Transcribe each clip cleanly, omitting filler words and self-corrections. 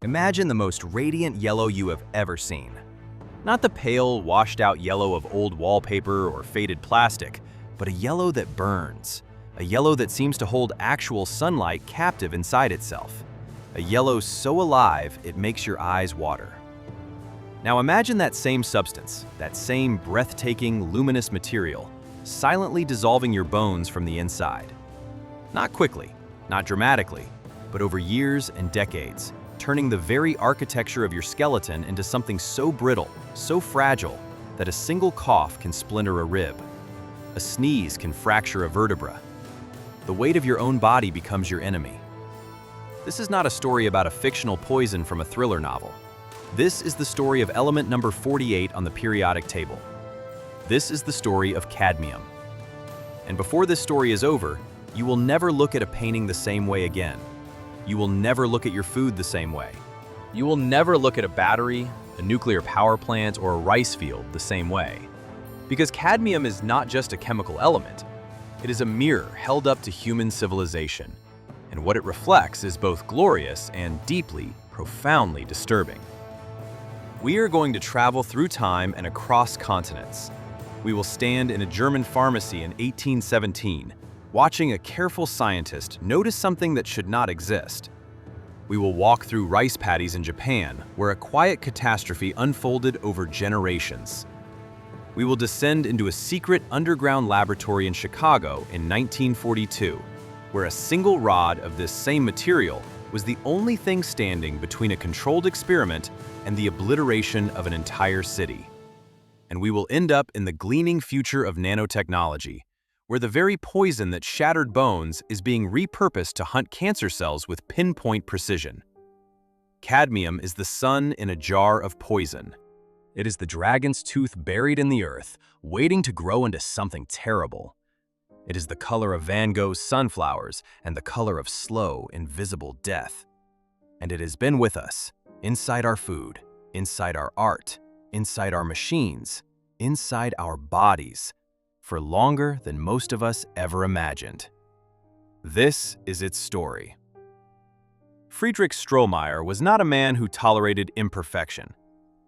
Imagine the most radiant yellow you have ever seen. Not the pale, washed-out yellow of old wallpaper or faded plastic, but a yellow that burns. A yellow that seems to hold actual sunlight captive inside itself. A yellow so alive it makes your eyes water. Now imagine that same substance, that same breathtaking, luminous material, silently dissolving your bones from the inside. Not quickly, not dramatically, but over years and decades, turning the very architecture of your skeleton into something so brittle, so fragile, that a single cough can splinter a rib. A sneeze can fracture a vertebra. The weight of your own body becomes your enemy. This is not a story about a fictional poison from a thriller novel. This is the story of element number 48 on the periodic table. This is the story of cadmium. And before this story is over, you will never look at a painting the same way again. You will never look at your food the same way. You will never look at a battery, a nuclear power plant, or a rice field the same way. Because cadmium is not just a chemical element. It is a mirror held up to human civilization. And what it reflects is both glorious and deeply, profoundly disturbing. We are going to travel through time and across continents. We will stand in a German pharmacy in 1817, watching a careful scientist notice something that should not exist. We will walk through rice paddies in Japan, where a quiet catastrophe unfolded over generations. We will descend into a secret underground laboratory in Chicago in 1942, where a single rod of this same material was the only thing standing between a controlled experiment and the obliteration of an entire city. And we will end up in the gleaming future of nanotechnology, where the very poison that shattered bones is being repurposed to hunt cancer cells with pinpoint precision. Cadmium is the sun in a jar of poison. It is the dragon's tooth buried in the earth, waiting to grow into something terrible. It is the color of Van Gogh's sunflowers and the color of slow, invisible death. And it has been with us, inside our food, inside our art, inside our machines, inside our bodies, for longer than most of us ever imagined. This is its story. Friedrich Strohmeyer was not a man who tolerated imperfection.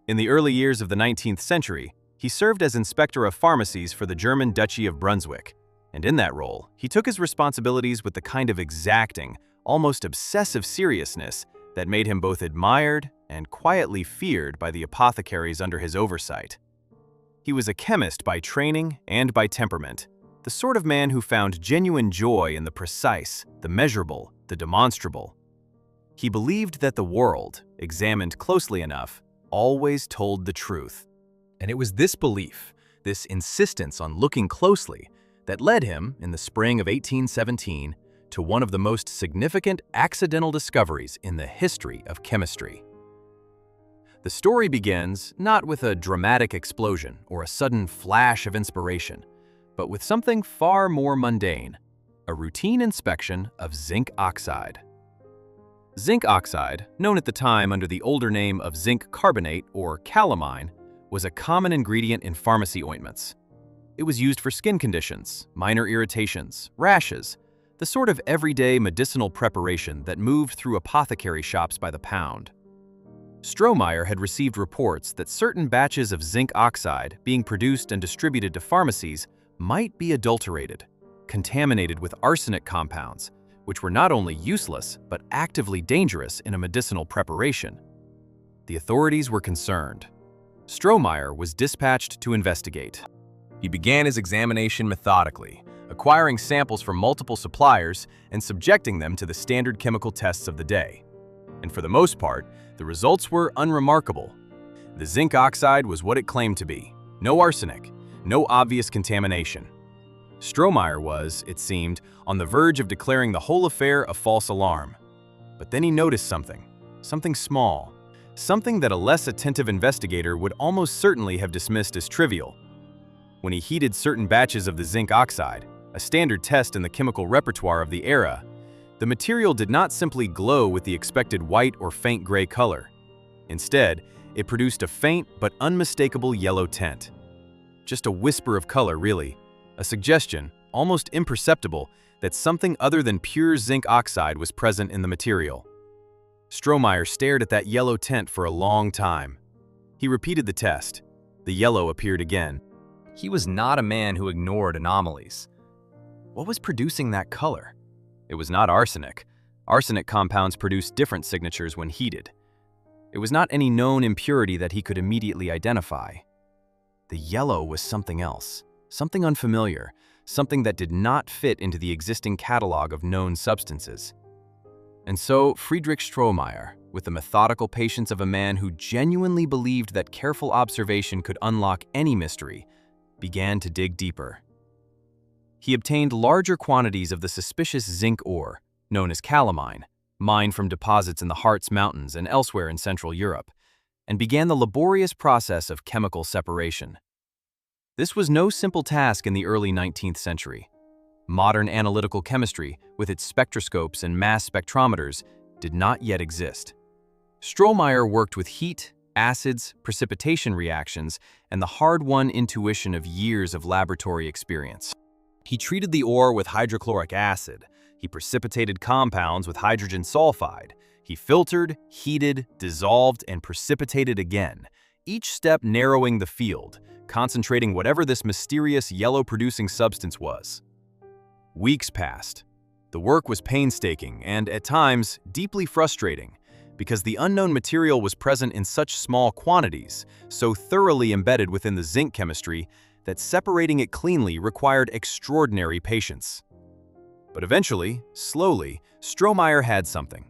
In the early years of the 19th century, he served as inspector of pharmacies for the German Duchy of Brunswick, and in that role, he took his responsibilities with the kind of exacting, almost obsessive seriousness that made him both admired and quietly feared by the apothecaries under his oversight. He was a chemist by training and by temperament, the sort of man who found genuine joy in the precise, the measurable, the demonstrable. He believed that the world, examined closely enough, always told the truth. And it was this belief, this insistence on looking closely, that led him, in the spring of 1817, to one of the most significant accidental discoveries in the history of chemistry. The story begins not with a dramatic explosion or a sudden flash of inspiration, but with something far more mundane, a routine inspection of zinc oxide. Zinc oxide, known at the time under the older name of zinc carbonate or calamine, was a common ingredient in pharmacy ointments. It was used for skin conditions, minor irritations, rashes, the sort of everyday medicinal preparation that moved through apothecary shops by the pound. Strohmeyer had received reports that certain batches of zinc oxide being produced and distributed to pharmacies might be adulterated, contaminated with arsenic compounds, which were not only useless but actively dangerous in a medicinal preparation. The authorities were concerned. Strohmeyer was dispatched to investigate. He began his examination methodically, acquiring samples from multiple suppliers and subjecting them to the standard chemical tests of the day. And for the most part, the results were unremarkable. The zinc oxide was what it claimed to be: no arsenic, no obvious contamination. Strohmeyer was, it seemed, on the verge of declaring the whole affair a false alarm. But then he noticed something small, something that a less attentive investigator would almost certainly have dismissed as trivial. When he heated certain batches of the zinc oxide, a standard test in the chemical repertoire of the era, the material did not simply glow with the expected white or faint gray color. Instead, it produced a faint but unmistakable yellow tint. Just a whisper of color, really, a suggestion, almost imperceptible, that something other than pure zinc oxide was present in the material. Strohmeyer stared at that yellow tint for a long time. He repeated the test. The yellow appeared again. He was not a man who ignored anomalies. What was producing that color? It was not arsenic. Arsenic compounds produce different signatures when heated. It was not any known impurity that he could immediately identify. The yellow was something else, something unfamiliar, something that did not fit into the existing catalog of known substances. And so Friedrich Strohmeyer, with the methodical patience of a man who genuinely believed that careful observation could unlock any mystery, began to dig deeper. He obtained larger quantities of the suspicious zinc ore, known as calamine, mined from deposits in the Harz Mountains and elsewhere in Central Europe, and began the laborious process of chemical separation. This was no simple task in the early 19th century. Modern analytical chemistry, with its spectroscopes and mass spectrometers, did not yet exist. Strohmeyer worked with heat, acids, precipitation reactions, and the hard-won intuition of years of laboratory experience. He treated the ore with hydrochloric acid. He precipitated compounds with hydrogen sulfide. He filtered, heated, dissolved, and precipitated again, each step narrowing the field, concentrating whatever this mysterious yellow-producing substance was. Weeks passed. The work was painstaking and, at times, deeply frustrating, because the unknown material was present in such small quantities, so thoroughly embedded within the zinc chemistry, that separating it cleanly required extraordinary patience. But eventually, slowly, Strohmeyer had something.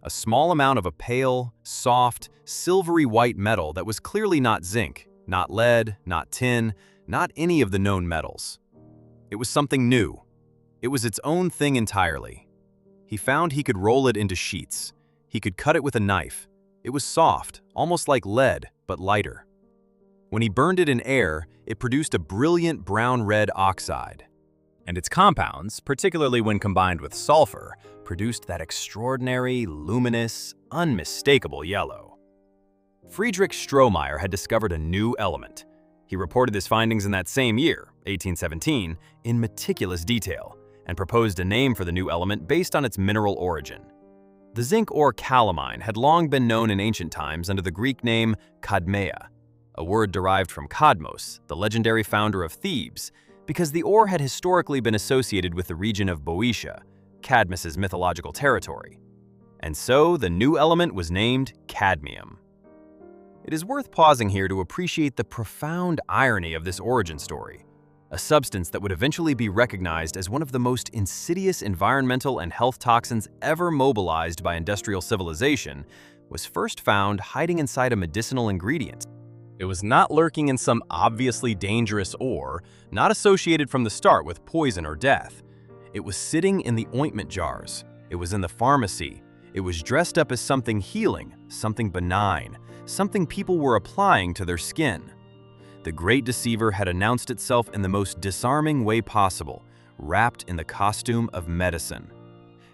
A small amount of a pale, soft, silvery white metal that was clearly not zinc, not lead, not tin, not any of the known metals. It was something new. It was its own thing entirely. He found he could roll it into sheets. He could cut it with a knife. It was soft, almost like lead, but lighter. When he burned it in air, it produced a brilliant brown-red oxide. And its compounds, particularly when combined with sulfur, produced that extraordinary, luminous, unmistakable yellow. Friedrich Strohmeyer had discovered a new element. He reported his findings in that same year, 1817, in meticulous detail, and proposed a name for the new element based on its mineral origin. The zinc ore calamine had long been known in ancient times under the Greek name Cadmea, a word derived from Cadmus, the legendary founder of Thebes, because the ore had historically been associated with the region of Boeotia, Cadmus's mythological territory. And so the new element was named cadmium. It is worth pausing here to appreciate the profound irony of this origin story. A substance that would eventually be recognized as one of the most insidious environmental and health toxins ever mobilized by industrial civilization was first found hiding inside a medicinal ingredient. It was not lurking in some obviously dangerous ore, not associated from the start with poison or death. It was sitting in the ointment jars. It was in the pharmacy. It was dressed up as something healing, something benign, something people were applying to their skin. The great deceiver had announced itself in the most disarming way possible, wrapped in the costume of medicine.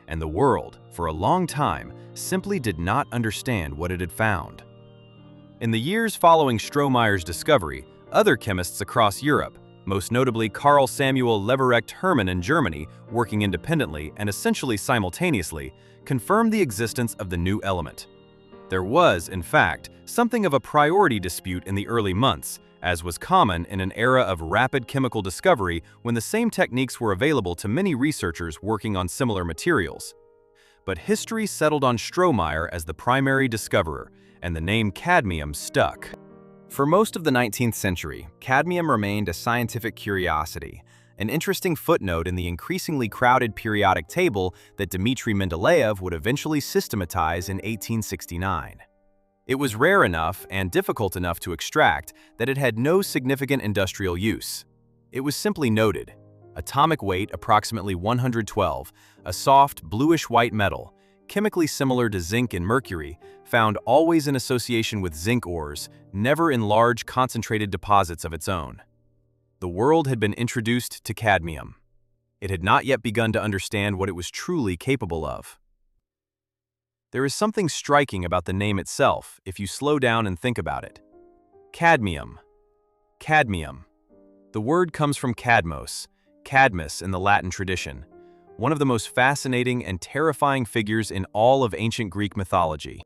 And the world, for a long time, simply did not understand what it had found. In the years following Strohmeyer's discovery, other chemists across Europe, most notably Carl Samuel Leverrecht Hermann in Germany, working independently and essentially simultaneously, confirmed the existence of the new element. There was, in fact, something of a priority dispute in the early months, as was common in an era of rapid chemical discovery when the same techniques were available to many researchers working on similar materials. But history settled on Strohmeyer as the primary discoverer, and the name cadmium stuck. For most of the 19th century, cadmium remained a scientific curiosity, an interesting footnote in the increasingly crowded periodic table that Dmitry Mendeleev would eventually systematize in 1869. It was rare enough and difficult enough to extract that it had no significant industrial use. It was simply noted. Atomic weight approximately 112, a soft bluish-white metal, chemically similar to zinc and mercury, found always in association with zinc ores, never in large concentrated deposits of its own. The world had been introduced to cadmium. It had not yet begun to understand what it was truly capable of. There is something striking about the name itself if you slow down and think about it. Cadmium. Cadmium. The word comes from Cadmus in the Latin tradition, one of the most fascinating and terrifying figures in all of ancient Greek mythology.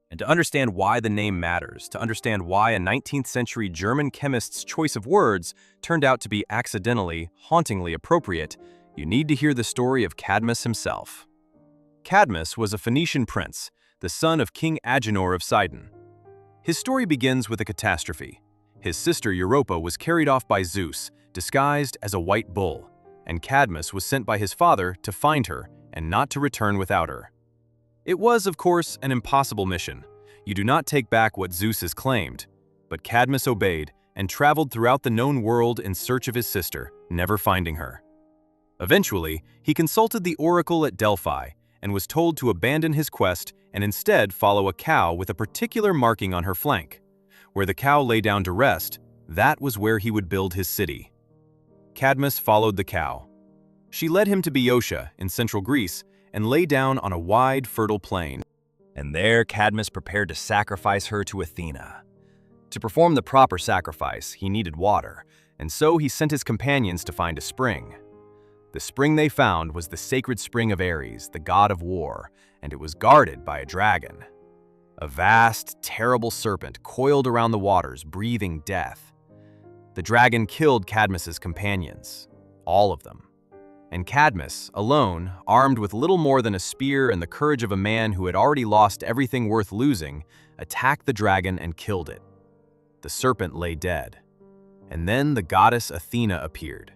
And to understand why the name matters, to understand why a 19th century German chemist's choice of words turned out to be accidentally, hauntingly appropriate, you need to hear the story of Cadmus himself. Cadmus was a Phoenician prince, the son of King Agenor of Sidon. His story begins with a catastrophe. His sister Europa was carried off by Zeus, disguised as a white bull, and Cadmus was sent by his father to find her and not to return without her. It was, of course, an impossible mission. You do not take back what Zeus has claimed, but Cadmus obeyed and traveled throughout the known world in search of his sister, never finding her. Eventually, he consulted the oracle at Delphi and was told to abandon his quest and instead follow a cow with a particular marking on her flank. Where the cow lay down to rest, that was where he would build his city. Cadmus followed the cow. She led him to Boeotia in central Greece and lay down on a wide, fertile plain. And there Cadmus prepared to sacrifice her to Athena. To perform the proper sacrifice, he needed water, and so he sent his companions to find a spring. The spring they found was the sacred spring of Ares, the god of war, and it was guarded by a dragon. A vast, terrible serpent coiled around the waters, breathing death. The dragon killed Cadmus's companions, all of them. And Cadmus, alone, armed with little more than a spear and the courage of a man who had already lost everything worth losing, attacked the dragon and killed it. The serpent lay dead. And then the goddess Athena appeared,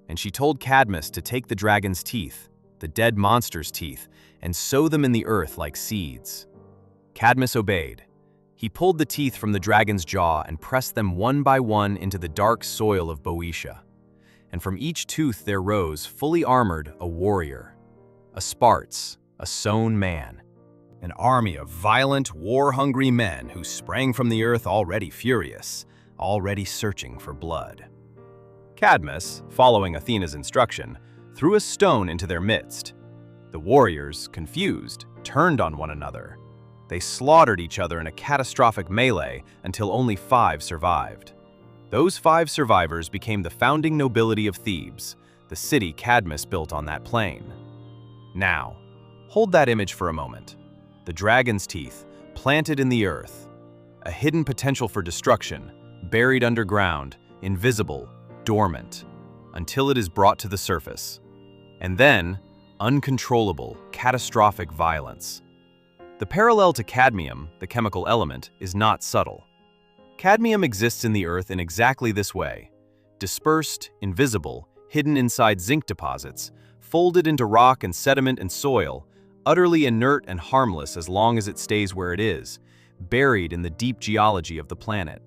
and she told Cadmus to take the dragon's teeth, the dead monster's teeth, and sow them in the earth like seeds. Cadmus obeyed. He pulled the teeth from the dragon's jaw and pressed them one by one into the dark soil of Boeotia. And from each tooth there rose, fully armored, a warrior, a Sparts, a sown man, an army of violent, war-hungry men who sprang from the earth already furious, already searching for blood. Cadmus, following Athena's instruction, threw a stone into their midst. The warriors, confused, turned on one another. They slaughtered each other in a catastrophic melee until only 5 survived. Those 5 survivors became the founding nobility of Thebes, the city Cadmus built on that plain. Now, hold that image for a moment. The dragon's teeth, planted in the earth. A hidden potential for destruction, buried underground, invisible, dormant, until it is brought to the surface. And then, uncontrollable, catastrophic violence. The parallel to cadmium, the chemical element, is not subtle. Cadmium exists in the earth in exactly this way: dispersed, invisible, hidden inside zinc deposits, folded into rock and sediment and soil, utterly inert and harmless as long as it stays where it is, buried in the deep geology of the planet.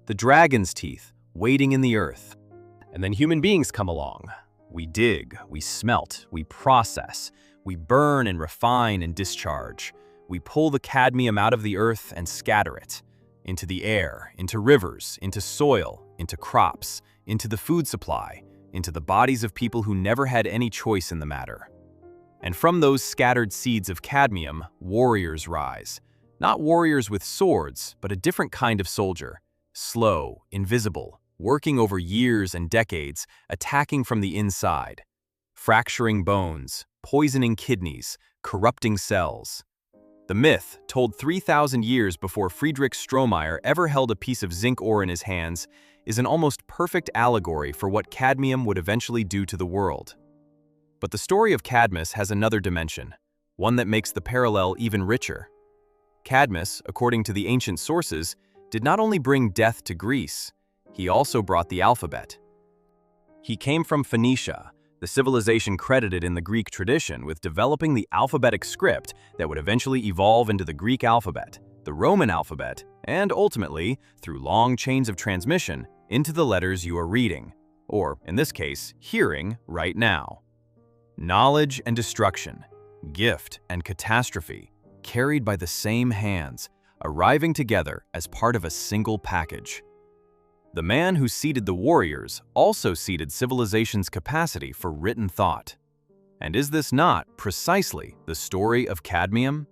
The dragon's teeth, waiting in the earth. And then human beings come along. We dig, we smelt, we process, we burn and refine and discharge. We pull the cadmium out of the earth and scatter it. Into the air, into rivers, into soil, into crops, into the food supply, into the bodies of people who never had any choice in the matter. And from those scattered seeds of cadmium, warriors rise. Not warriors with swords, but a different kind of soldier. Slow, invisible, working over years and decades, attacking from the inside. Fracturing bones, poisoning kidneys, corrupting cells. The myth, told 3,000 years before Friedrich Strohmeyer ever held a piece of zinc ore in his hands, is an almost perfect allegory for what cadmium would eventually do to the world. But the story of Cadmus has another dimension, one that makes the parallel even richer. Cadmus, according to the ancient sources, did not only bring death to Greece, he also brought the alphabet. He came from Phoenicia, the civilization credited in the Greek tradition with developing the alphabetic script that would eventually evolve into the Greek alphabet, the Roman alphabet, and ultimately, through long chains of transmission, into the letters you are reading, or in this case, hearing right now. Knowledge and destruction, gift and catastrophe, carried by the same hands, arriving together as part of a single package. The man who seeded the warriors also seeded civilization's capacity for written thought. And is this not precisely the story of cadmium?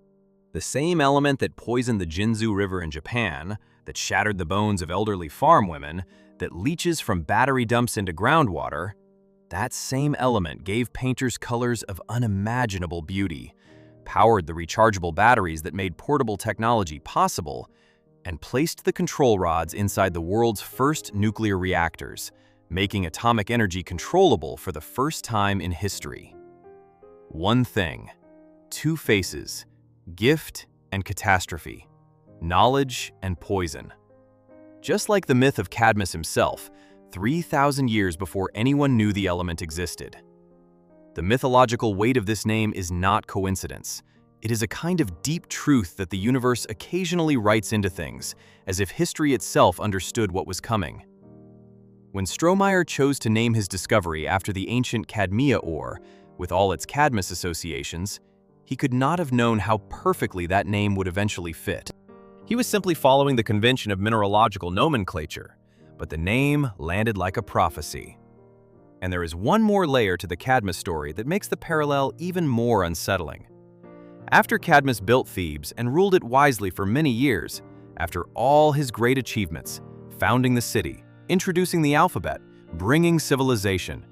The same element that poisoned the Jinzu River in Japan, that shattered the bones of elderly farm women, that leaches from battery dumps into groundwater, That same element gave painters colors of unimaginable beauty, powered the rechargeable batteries that made portable technology possible, and placed the control rods inside the world's first nuclear reactors, making atomic energy controllable for the first time in history. One thing, two faces, gift and catastrophe, knowledge and poison. Just like the myth of Cadmus himself, 3,000 years before anyone knew the element existed. The mythological weight of this name is not coincidence. It is a kind of deep truth that the universe occasionally writes into things, as if history itself understood what was coming. When Strohmeyer chose to name his discovery after the ancient Cadmia ore, with all its Cadmus associations, he could not have known how perfectly that name would eventually fit. He was simply following the convention of mineralogical nomenclature, but the name landed like a prophecy. And there is one more layer to the Cadmus story that makes the parallel even more unsettling. After Cadmus built Thebes and ruled it wisely for many years, after all his great achievements, founding the city, introducing the alphabet, bringing civilization,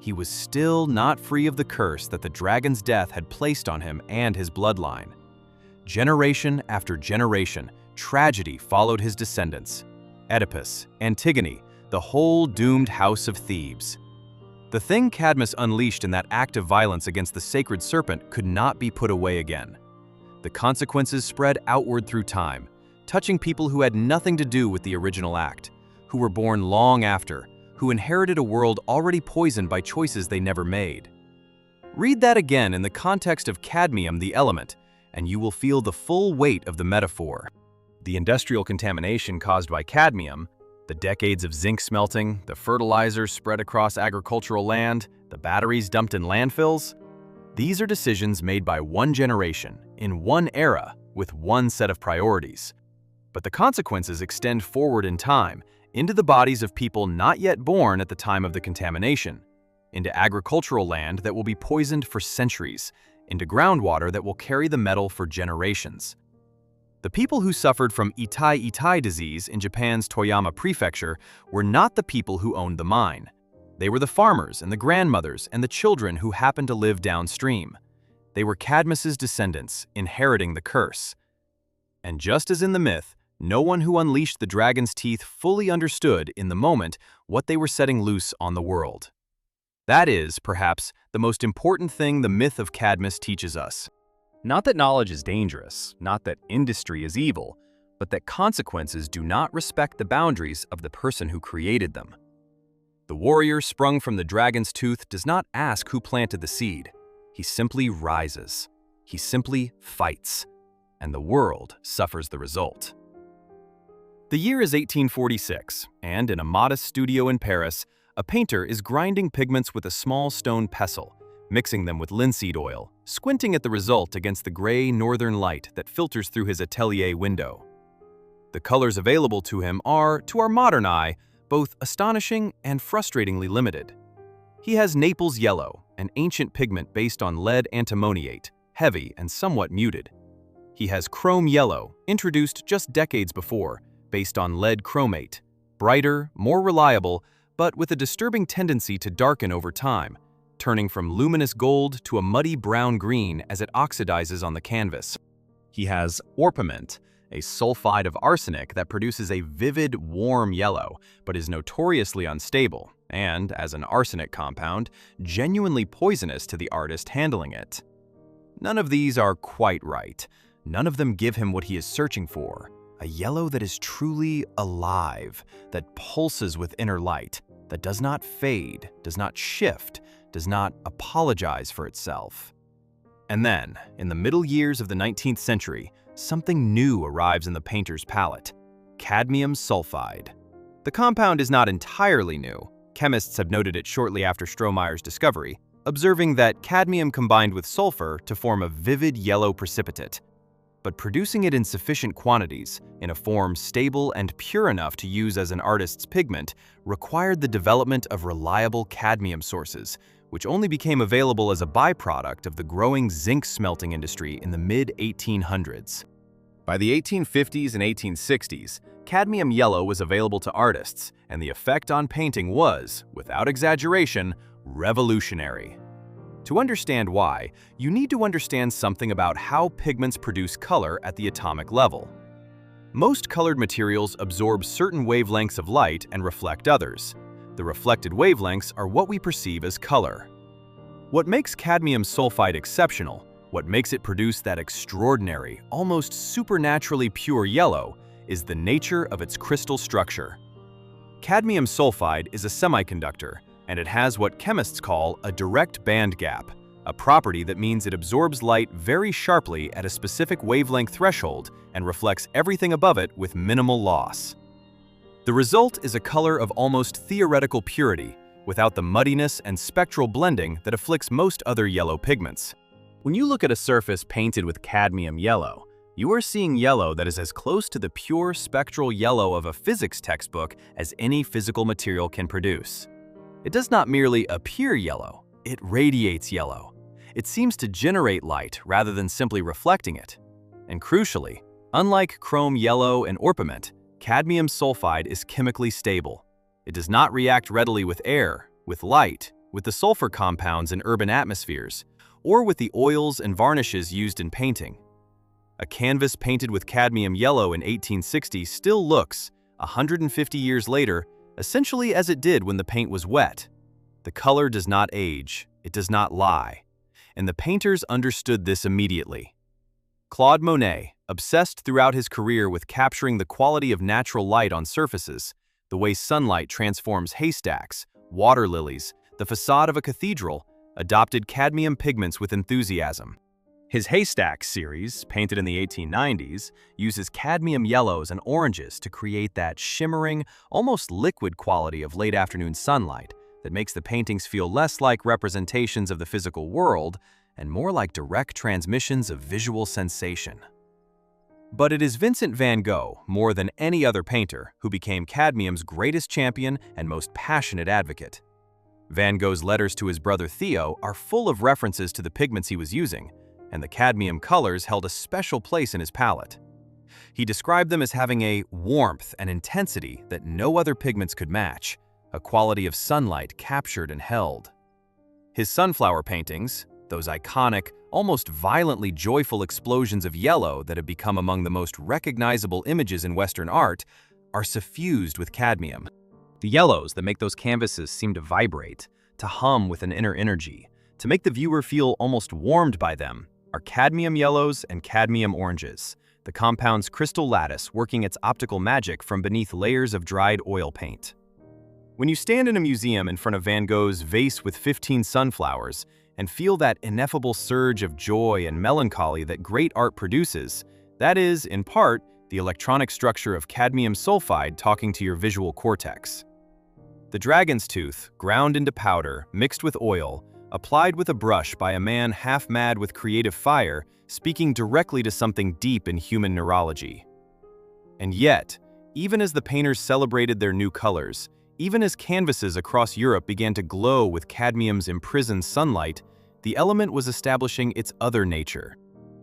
he was still not free of the curse that the dragon's death had placed on him and his bloodline. Generation after generation, tragedy followed his descendants. Oedipus, Antigone, the whole doomed house of Thebes. The thing Cadmus unleashed in that act of violence against the sacred serpent could not be put away again. The consequences spread outward through time, touching people who had nothing to do with the original act, who were born long after, who inherited a world already poisoned by choices they never made. Read that again in the context of cadmium, the element, and you will feel the full weight of the metaphor. The industrial contamination caused by cadmium, the decades of zinc smelting, the fertilizers spread across agricultural land, the batteries dumped in landfills, these are decisions made by one generation, in one era, with one set of priorities. But the consequences extend forward in time, into the bodies of people not yet born at the time of the contamination, into agricultural land that will be poisoned for centuries, into groundwater that will carry the metal for generations. The people who suffered from itai-itai disease in Japan's Toyama prefecture were not the people who owned the mine. They were the farmers and the grandmothers and the children who happened to live downstream. They were Cadmus's descendants, inheriting the curse. And just as in the myth, no one who unleashed the dragon's teeth fully understood in the moment what they were setting loose on the world. That is, perhaps, the most important thing the myth of Cadmus teaches us. Not that knowledge is dangerous, not that industry is evil, but that consequences do not respect the boundaries of the person who created them. The warrior sprung from the dragon's tooth does not ask who planted the seed. He simply rises. He simply fights. And the world suffers the result. The year is 1846, and in a modest studio in Paris, a painter is grinding pigments with a small stone pestle, mixing them with linseed oil, squinting at the result against the gray northern light that filters through his atelier window. The colors available to him are, to our modern eye, both astonishing and frustratingly limited. He has Naples yellow, an ancient pigment based on lead antimoniate, heavy and somewhat muted. He has chrome yellow, introduced just decades before, based on lead chromate, brighter, more reliable, but with a disturbing tendency to darken over time, turning from luminous gold to a muddy brown-green as it oxidizes on the canvas. He has orpiment, a sulfide of arsenic that produces a vivid, warm yellow, but is notoriously unstable, and, as an arsenic compound, genuinely poisonous to the artist handling it. None of these are quite right. None of them give him what he is searching for, a yellow that is truly alive, that pulses with inner light, that does not fade, does not shift, does not apologize for itself. And then, in the middle years of the 19th century, something new arrives in the painter's palette: cadmium sulfide. The compound is not entirely new. Chemists have noted it shortly after Strohmeyer's discovery, observing that cadmium combined with sulfur to form a vivid yellow precipitate. But producing it in sufficient quantities, in a form stable and pure enough to use as an artist's pigment, required the development of reliable cadmium sources, which only became available as a byproduct of the growing zinc smelting industry in the mid-1800s. By the 1850s and 1860s, cadmium yellow was available to artists, and the effect on painting was, without exaggeration, Revolutionary. To understand why, you need to understand something about how pigments produce color at the atomic level. Most colored materials absorb certain wavelengths of light and reflect others. The reflected wavelengths are what we perceive as color. What makes cadmium sulfide exceptional, what makes it produce that extraordinary, almost supernaturally pure yellow, is the nature of its crystal structure. Cadmium sulfide is a semiconductor, and it has what chemists call a direct band gap, a property that means it absorbs light very sharply at a specific wavelength threshold and reflects everything above it with minimal loss. The result is a color of almost theoretical purity, without the muddiness and spectral blending that afflicts most other yellow pigments. When you look at a surface painted with cadmium yellow, you are seeing yellow that is as close to the pure spectral yellow of a physics textbook as any physical material can produce. It does not merely appear yellow, it radiates yellow. It seems to generate light rather than simply reflecting it. And crucially, unlike chrome yellow and orpiment, cadmium sulfide is chemically stable. It does not react readily with air, with light, with the sulfur compounds in urban atmospheres, or with the oils and varnishes used in painting. A canvas painted with cadmium yellow in 1860 still looks, 150 years later, essentially as it did when the paint was wet. The color does not age, it does not lie, and the painters understood this immediately. Claude Monet, obsessed throughout his career with capturing the quality of natural light on surfaces, the way sunlight transforms haystacks, water lilies, the facade of a cathedral, adopted cadmium pigments with enthusiasm. His Haystacks series, painted in the 1890s, uses cadmium yellows and oranges to create that shimmering, almost liquid quality of late afternoon sunlight that makes the paintings feel less like representations of the physical world and more like direct transmissions of visual sensation. But it is Vincent van Gogh, more than any other painter, who became cadmium's greatest champion and most passionate advocate. Van Gogh's letters to his brother Theo are full of references to the pigments he was using, and the cadmium colors held a special place in his palette. He described them as having a warmth and intensity that no other pigments could match, a quality of sunlight captured and held. His sunflower paintings, those iconic, almost violently joyful explosions of yellow that have become among the most recognizable images in Western art, are suffused with cadmium. The yellows that make those canvases seem to vibrate, to hum with an inner energy, to make the viewer feel almost warmed by them, are cadmium yellows and cadmium oranges, the compound's crystal lattice working its optical magic from beneath layers of dried oil paint. When you stand in a museum in front of Van Gogh's vase with 15 sunflowers and feel that ineffable surge of joy and melancholy that great art produces, that is, in part, the electronic structure of cadmium sulfide talking to your visual cortex. The dragon's tooth, ground into powder, mixed with oil, applied with a brush by a man half mad with creative fire, speaking directly to something deep in human neurology. And yet, even as the painters celebrated their new colors, even as canvases across Europe began to glow with cadmium's imprisoned sunlight, the element was establishing its other nature.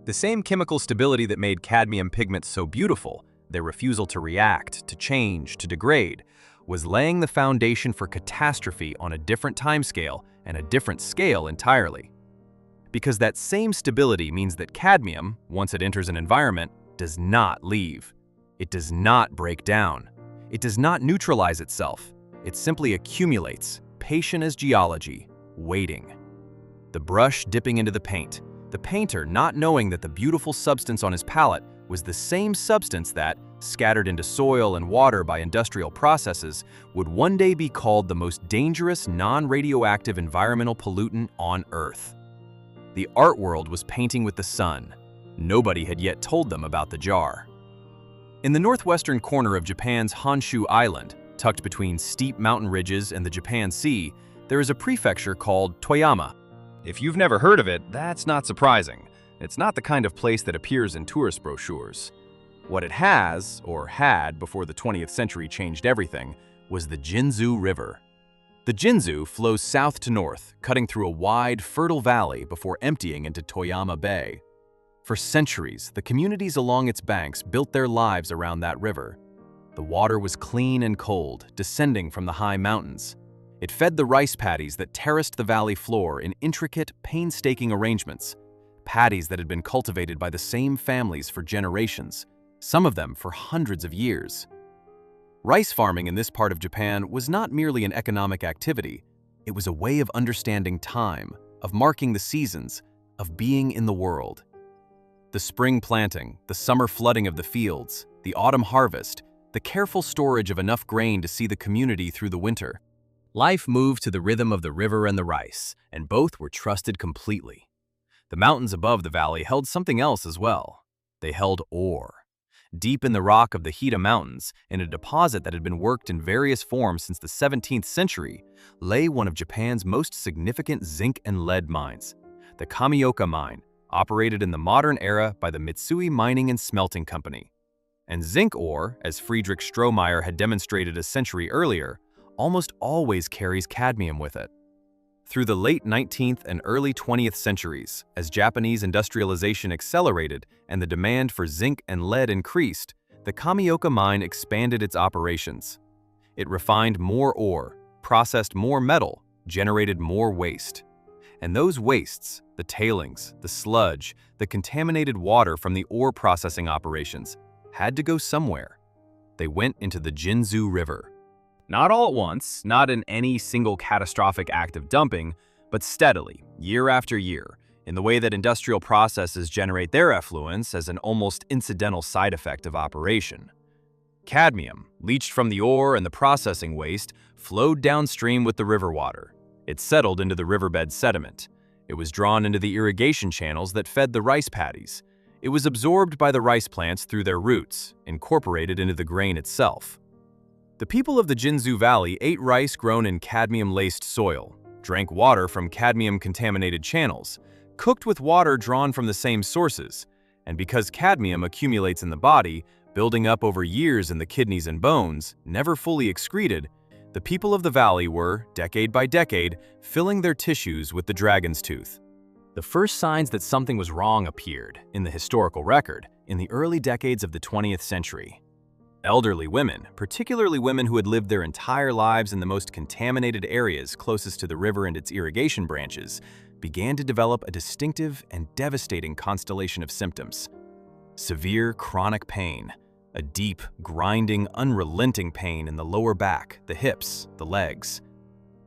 The same chemical stability that made cadmium pigments so beautiful, their refusal to react, to change, to degrade, was laying the foundation for catastrophe on a different timescale and a different scale entirely. Because that same stability means that cadmium, once it enters an environment, does not leave. It does not break down. It does not neutralize itself. It simply accumulates, patient as geology, waiting. The brush dipping into the paint, the painter not knowing that the beautiful substance on his palette was the same substance that, scattered into soil and water by industrial processes, would one day be called the most dangerous non-radioactive environmental pollutant on Earth. The art world was painting with the sun. Nobody had yet told them about the jar. In the northwestern corner of Japan's Honshu Island, tucked between steep mountain ridges and the Japan Sea, there is a prefecture called Toyama. If you've never heard of it, that's not surprising. It's not the kind of place that appears in tourist brochures. What it has, or had before the 20th century changed everything, was the Jinzu River. The Jinzu flows south to north, cutting through a wide, fertile valley before emptying into Toyama Bay. For centuries, the communities along its banks built their lives around that river. The water was clean and cold, descending from the high mountains. It fed the rice paddies that terraced the valley floor in intricate, painstaking arrangements, paddies that had been cultivated by the same families for generations, some of them for hundreds of years. Rice farming in this part of Japan was not merely an economic activity, it was a way of understanding time, of marking the seasons, of being in the world. The spring planting, the summer flooding of the fields, the autumn harvest, the careful storage of enough grain to see the community through the winter. Life moved to the rhythm of the river and the rice, and both were trusted completely. The mountains above the valley held something else as well. They held ore. Deep in the rock of the Hida Mountains, in a deposit that had been worked in various forms since the 17th century, lay one of Japan's most significant zinc and lead mines, the Kamioka mine, operated in the modern era by the Mitsui Mining and Smelting Company. And zinc ore, as Friedrich Strohmeyer had demonstrated a century earlier, almost always carries cadmium with it. Through the late 19th and early 20th centuries, as Japanese industrialization accelerated and the demand for zinc and lead increased, the Kamioka mine expanded its operations. It refined more ore, processed more metal, generated more waste. And those wastes, the tailings, the sludge, the contaminated water from the ore processing operations, had to go somewhere. They went into the Jinzu River. Not all at once, not in any single catastrophic act of dumping, but steadily, year after year, in the way that industrial processes generate their effluents as an almost incidental side effect of operation. Cadmium, leached from the ore and the processing waste, flowed downstream with the river water. It settled into the riverbed sediment. It was drawn into the irrigation channels that fed the rice paddies. It was absorbed by the rice plants through their roots, incorporated into the grain itself. The people of the Jinzu Valley ate rice grown in cadmium-laced soil, drank water from cadmium-contaminated channels, cooked with water drawn from the same sources, and because cadmium accumulates in the body, building up over years in the kidneys and bones, never fully excreted, the people of the valley were, decade by decade, filling their tissues with the dragon's tooth. The first signs that something was wrong appeared, in the historical record, in the early decades of the 20th century. Elderly women, particularly women who had lived their entire lives in the most contaminated areas closest to the river and its irrigation branches, began to develop a distinctive and devastating constellation of symptoms. Severe chronic pain, a deep, grinding, unrelenting pain in the lower back, the hips, the legs.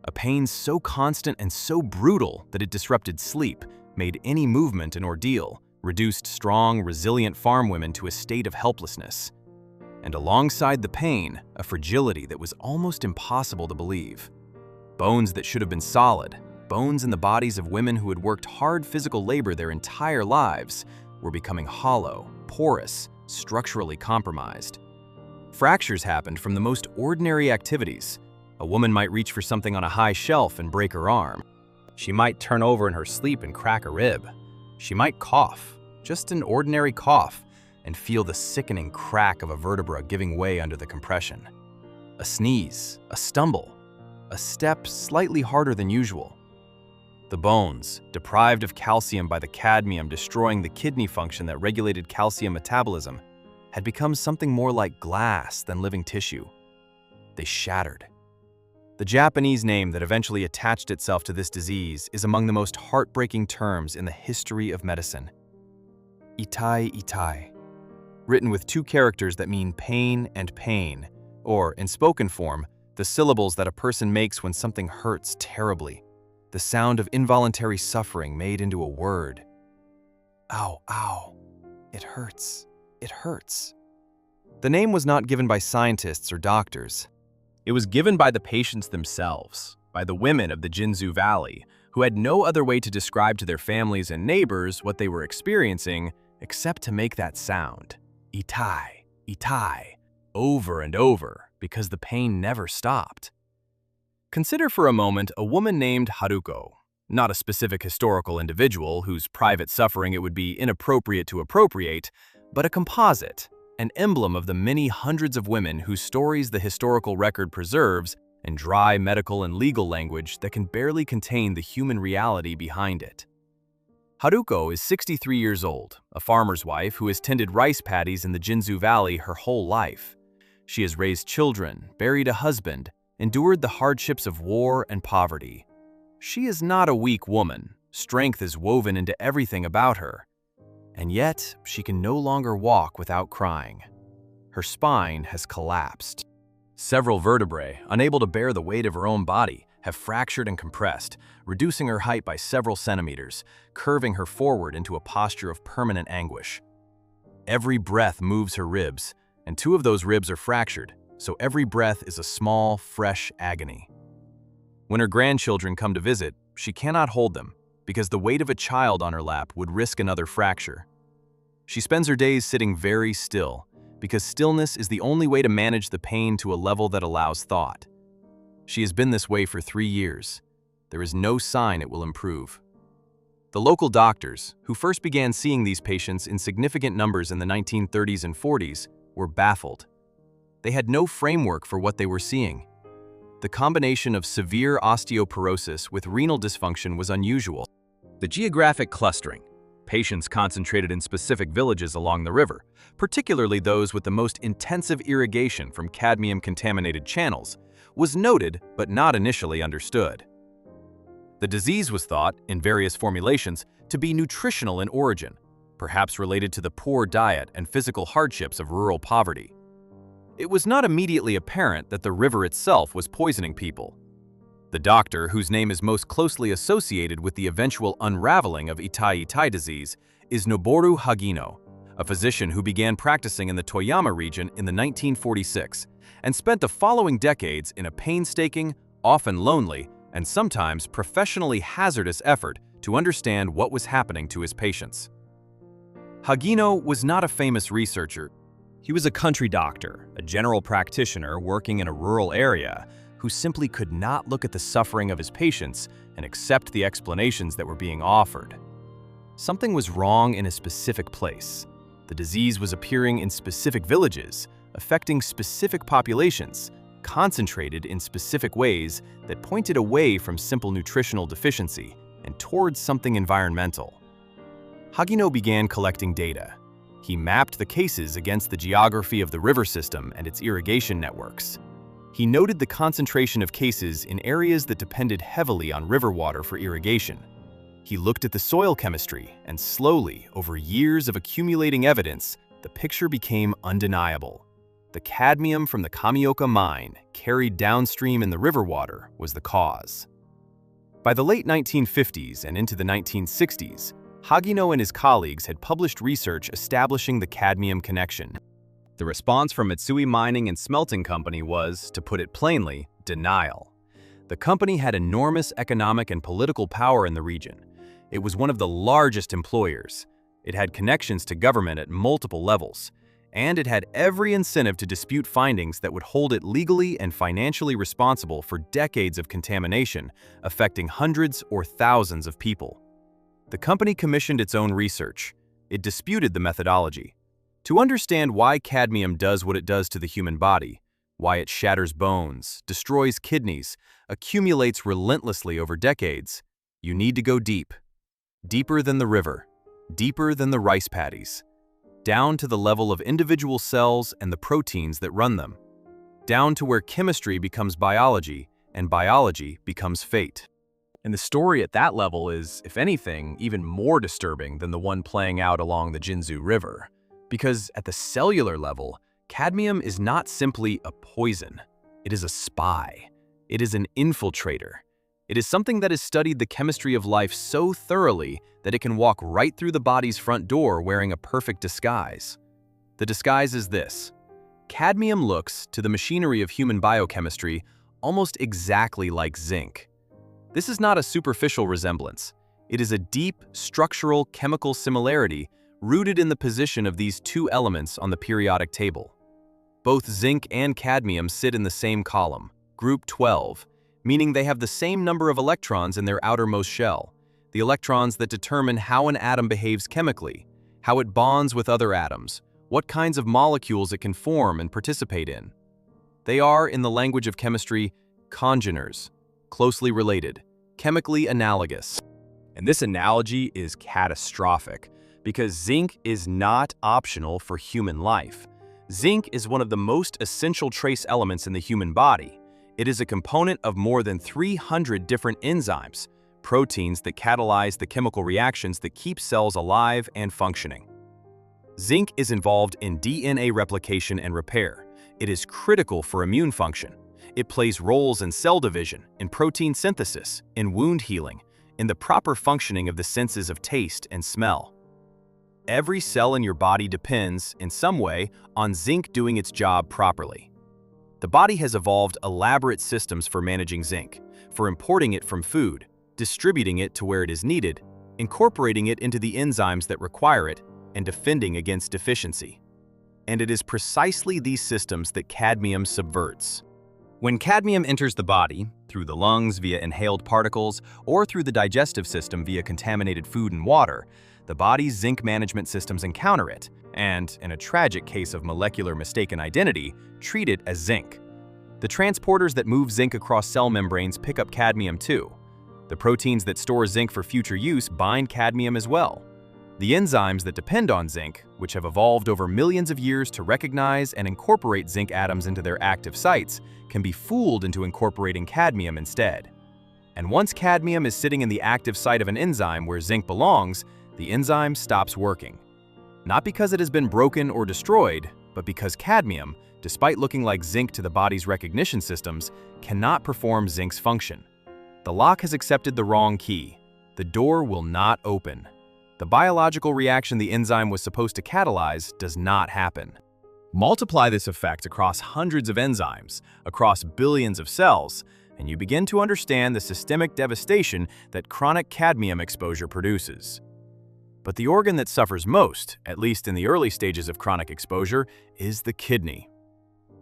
A pain so constant and so brutal that it disrupted sleep, made any movement an ordeal, reduced strong, resilient farm women to a state of helplessness. And alongside the pain, a fragility that was almost impossible to believe. Bones that should have been solid, bones in the bodies of women who had worked hard physical labor their entire lives, were becoming hollow, porous, structurally compromised. Fractures happened from the most ordinary activities. A woman might reach for something on a high shelf and break her arm. She might turn over in her sleep and crack a rib. She might cough, just an ordinary cough, and feel the sickening crack of a vertebra giving way under the compression. A sneeze, a stumble, a step slightly harder than usual. The bones, deprived of calcium by the cadmium destroying the kidney function that regulated calcium metabolism, had become something more like glass than living tissue. They shattered. The Japanese name that eventually attached itself to this disease is among the most heartbreaking terms in the history of medicine. Itai-itai. Written with two characters that mean pain and pain, or, in spoken form, the syllables that a person makes when something hurts terribly, the sound of involuntary suffering made into a word. Ow, ow, it hurts, it hurts. The name was not given by scientists or doctors. It was given by the patients themselves, by the women of the Jinzu Valley, who had no other way to describe to their families and neighbors what they were experiencing except to make that sound. Itai, itai, over and over, because the pain never stopped. Consider for a moment a woman named Haruko, not a specific historical individual whose private suffering it would be inappropriate to appropriate, but a composite, an emblem of the many hundreds of women whose stories the historical record preserves in dry medical and legal language that can barely contain the human reality behind it. Haruko is 63 years old, a farmer's wife who has tended rice paddies in the Jinzu Valley her whole life. She has raised children, buried a husband, endured the hardships of war and poverty. She is not a weak woman. Strength is woven into everything about her. And yet, she can no longer walk without crying. Her spine has collapsed. Several vertebrae, unable to bear the weight of her own body, have fractured and compressed, reducing her height by several centimeters, curving her forward into a posture of permanent anguish. Every breath moves her ribs, and 2 of those ribs are fractured, so every breath is a small, fresh agony. When her grandchildren come to visit, she cannot hold them, because the weight of a child on her lap would risk another fracture. She spends her days sitting very still, because stillness is the only way to manage the pain to a level that allows thought. She has been this way for 3 years. There is no sign it will improve. The local doctors, who first began seeing these patients in significant numbers in the 1930s and 40s, were baffled. They had no framework for what they were seeing. The combination of severe osteoporosis with renal dysfunction was unusual. The geographic clustering, patients concentrated in specific villages along the river, particularly those with the most intensive irrigation from cadmium-contaminated channels, was noted but not initially understood. The disease was thought, in various formulations, to be nutritional in origin, perhaps related to the poor diet and physical hardships of rural poverty. It was not immediately apparent that the river itself was poisoning people. The doctor, whose name is most closely associated with the eventual unraveling of itai-itai disease, is Noboru Hagino, a physician who began practicing in the Toyama region in the 1946 and spent the following decades in a painstaking, often lonely, and sometimes professionally hazardous effort to understand what was happening to his patients. Hagino was not a famous researcher. He was a country doctor, a general practitioner working in a rural area who simply could not look at the suffering of his patients and accept the explanations that were being offered. Something was wrong in a specific place. The disease was appearing in specific villages, affecting specific populations, concentrated in specific ways that pointed away from simple nutritional deficiency and towards something environmental. Hagino began collecting data. He mapped the cases against the geography of the river system and its irrigation networks. He noted the concentration of cases in areas that depended heavily on river water for irrigation. He looked at the soil chemistry, and slowly, over years of accumulating evidence, the picture became undeniable. The cadmium from the Kamioka mine, carried downstream in the river water, was the cause. By the late 1950s and into the 1960s, Hagino and his colleagues had published research establishing the cadmium connection. The response from Mitsui Mining and Smelting Company was, to put it plainly, denial. The company had enormous economic and political power in the region. It was one of the largest employers. It had connections to government at multiple levels, and it had every incentive to dispute findings that would hold it legally and financially responsible for decades of contamination, affecting hundreds or thousands of people. The company commissioned its own research. It disputed the methodology. To understand why cadmium does what it does to the human body, why it shatters bones, destroys kidneys, accumulates relentlessly over decades, you need to go deep. Deeper than the river, deeper than the rice paddies, down to the level of individual cells and the proteins that run them, down to where chemistry becomes biology and biology becomes fate. And the story at that level is, if anything, even more disturbing than the one playing out along the Jinzu River. Because at the cellular level, cadmium is not simply a poison. It is a spy. It is an infiltrator. It is something that has studied the chemistry of life so thoroughly that it can walk right through the body's front door wearing a perfect disguise. The disguise is this. Cadmium looks, to the machinery of human biochemistry, almost exactly like zinc. This is not a superficial resemblance. It is a deep, structural, chemical similarity rooted in the position of these two elements on the periodic table. Both zinc and cadmium sit in the same column, group 12, meaning they have the same number of electrons in their outermost shell, the electrons that determine how an atom behaves chemically, how it bonds with other atoms, what kinds of molecules it can form and participate in. They are, in the language of chemistry, congeners, closely related, chemically analogous. And this analogy is catastrophic, because zinc is not optional for human life. Zinc is one of the most essential trace elements in the human body. It is a component of more than 300 different enzymes, proteins that catalyze the chemical reactions that keep cells alive and functioning. Zinc is involved in DNA replication and repair. It is critical for immune function. It plays roles in cell division, in protein synthesis, in wound healing, in the proper functioning of the senses of taste and smell. Every cell in your body depends, in some way, on zinc doing its job properly. The body has evolved elaborate systems for managing zinc, for importing it from food, distributing it to where it is needed, incorporating it into the enzymes that require it, and defending against deficiency. And it is precisely these systems that cadmium subverts. When cadmium enters the body, through the lungs via inhaled particles or through the digestive system via contaminated food and water, the body's zinc management systems encounter it and, in a tragic case of molecular mistaken identity, treat it as zinc. The transporters that move zinc across cell membranes pick up cadmium too. The proteins that store zinc for future use bind cadmium as well. The enzymes that depend on zinc, which have evolved over millions of years to recognize and incorporate zinc atoms into their active sites, can be fooled into incorporating cadmium instead. And once cadmium is sitting in the active site of an enzyme where zinc belongs, the enzyme stops working. Not because it has been broken or destroyed, but because cadmium, despite looking like zinc to the body's recognition systems, cannot perform zinc's function. The lock has accepted the wrong key. The door will not open. The biological reaction the enzyme was supposed to catalyze does not happen. Multiply this effect across hundreds of enzymes, across billions of cells, and you begin to understand the systemic devastation that chronic cadmium exposure produces. But the organ that suffers most, at least in the early stages of chronic exposure, is the kidney.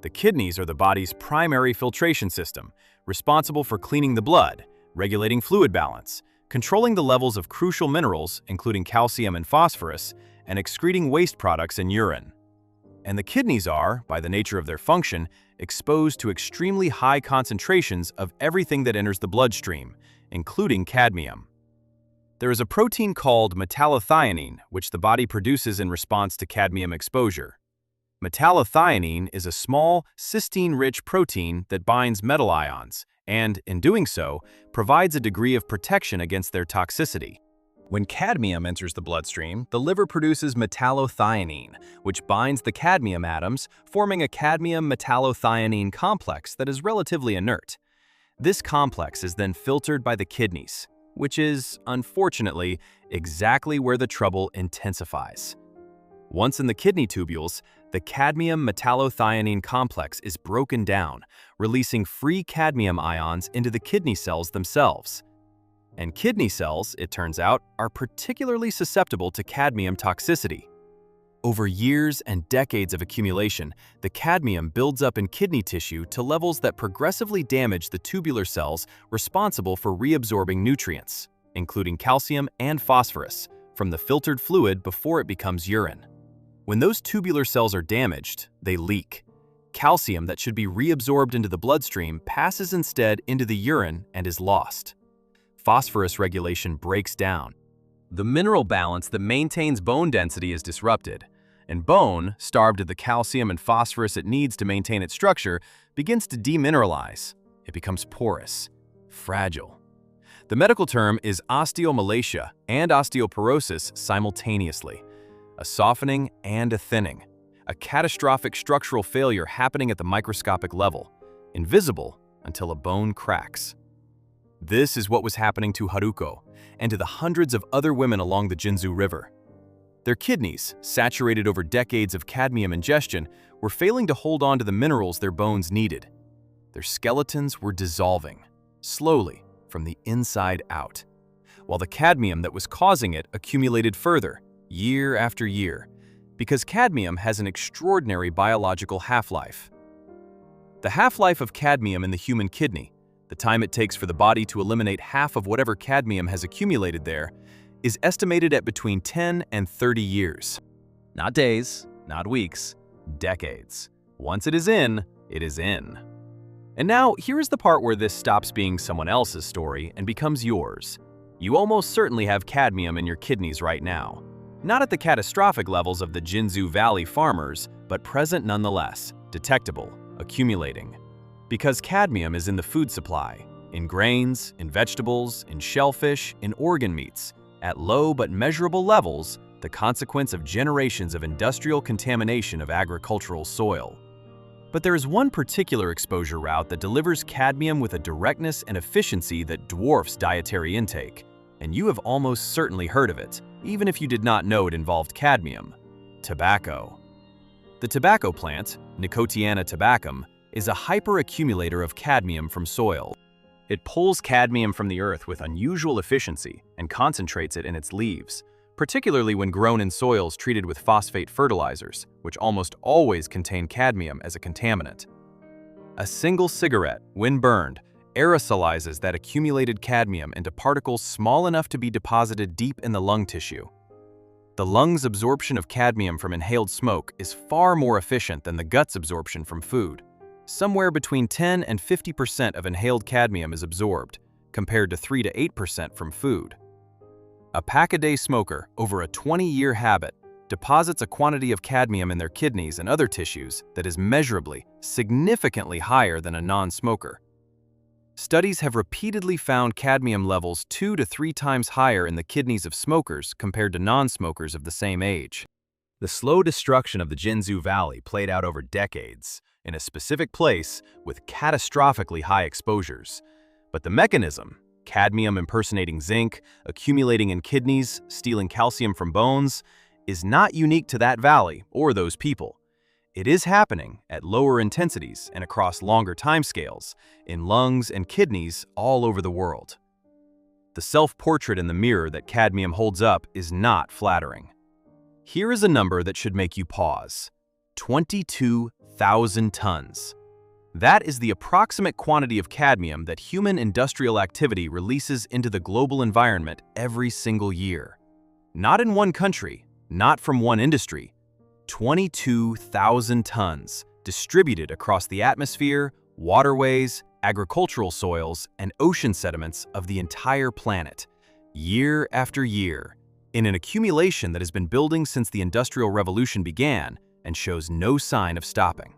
The kidneys are the body's primary filtration system, responsible for cleaning the blood, regulating fluid balance, controlling the levels of crucial minerals, including calcium and phosphorus, and excreting waste products in urine. And the kidneys are, by the nature of their function, exposed to extremely high concentrations of everything that enters the bloodstream, including cadmium. There is a protein called metallothionein, which the body produces in response to cadmium exposure. Metallothionein is a small, cysteine-rich protein that binds metal ions and, in doing so, provides a degree of protection against their toxicity. When cadmium enters the bloodstream, the liver produces metallothionein, which binds the cadmium atoms, forming a cadmium metallothionein complex that is relatively inert. This complex is then filtered by the kidneys, which is, unfortunately, exactly where the trouble intensifies. Once in the kidney tubules, the cadmium metallothionein complex is broken down, releasing free cadmium ions into the kidney cells themselves. And kidney cells, it turns out, are particularly susceptible to cadmium toxicity. Over years and decades of accumulation, the cadmium builds up in kidney tissue to levels that progressively damage the tubular cells responsible for reabsorbing nutrients, including calcium and phosphorus, from the filtered fluid before it becomes urine. When those tubular cells are damaged, they leak. Calcium that should be reabsorbed into the bloodstream passes instead into the urine and is lost. Phosphorus regulation breaks down. The mineral balance that maintains bone density is disrupted, and bone, starved of the calcium and phosphorus it needs to maintain its structure, begins to demineralize. It becomes porous, fragile. The medical term is osteomalacia and osteoporosis simultaneously, a softening and a thinning, a catastrophic structural failure happening at the microscopic level, invisible until a bone cracks. This is what was happening to Haruko and to the hundreds of other women along the Jinzu River. Their kidneys, saturated over decades of cadmium ingestion, were failing to hold on to the minerals their bones needed. Their skeletons were dissolving, slowly, from the inside out, while the cadmium that was causing it accumulated further, year after year, because cadmium has an extraordinary biological half-life. The half-life of cadmium in the human kidney, the time it takes for the body to eliminate half of whatever cadmium has accumulated there, is estimated at between 10 and 30 years. Not days, not weeks, decades. Once it is in, it is in. And now, here is the part where this stops being someone else's story and becomes yours. You almost certainly have cadmium in your kidneys right now. Not at the catastrophic levels of the Jinzu Valley farmers, but present nonetheless, detectable, accumulating. Because cadmium is in the food supply, in grains, in vegetables, in shellfish, in organ meats, at low but measurable levels, the consequence of generations of industrial contamination of agricultural soil. But there is one particular exposure route that delivers cadmium with a directness and efficiency that dwarfs dietary intake, and you have almost certainly heard of it, even if you did not know it involved cadmium: tobacco. The tobacco plant, Nicotiana tabacum, is a hyperaccumulator of cadmium from soil. It pulls cadmium from the earth with unusual efficiency and concentrates it in its leaves, particularly when grown in soils treated with phosphate fertilizers, which almost always contain cadmium as a contaminant. A single cigarette, when burned, aerosolizes that accumulated cadmium into particles small enough to be deposited deep in the lung tissue. The lung's absorption of cadmium from inhaled smoke is far more efficient than the gut's absorption from food. Somewhere between 10 and 50% of inhaled cadmium is absorbed, compared to 3 to 8% from food. A pack-a-day smoker, over a 20-year habit, deposits a quantity of cadmium in their kidneys and other tissues that is measurably, significantly higher than a non-smoker. Studies have repeatedly found cadmium levels 2 to 3 times higher in the kidneys of smokers compared to non-smokers of the same age. The slow destruction of the Jinzhou Valley played out over decades, in a specific place with catastrophically high exposures. But the mechanism, cadmium impersonating zinc, accumulating in kidneys, stealing calcium from bones, is not unique to that valley or those people. It is happening at lower intensities and across longer timescales, in lungs and kidneys all over the world. The self-portrait in the mirror that cadmium holds up is not flattering. Here is a number that should make you pause: 22,000 tons. That is the approximate quantity of cadmium that human industrial activity releases into the global environment every single year. Not in one country, not from one industry. 22,000 tons distributed across the atmosphere, waterways, agricultural soils, and ocean sediments of the entire planet, year after year, in an accumulation that has been building since the Industrial Revolution began and shows no sign of stopping.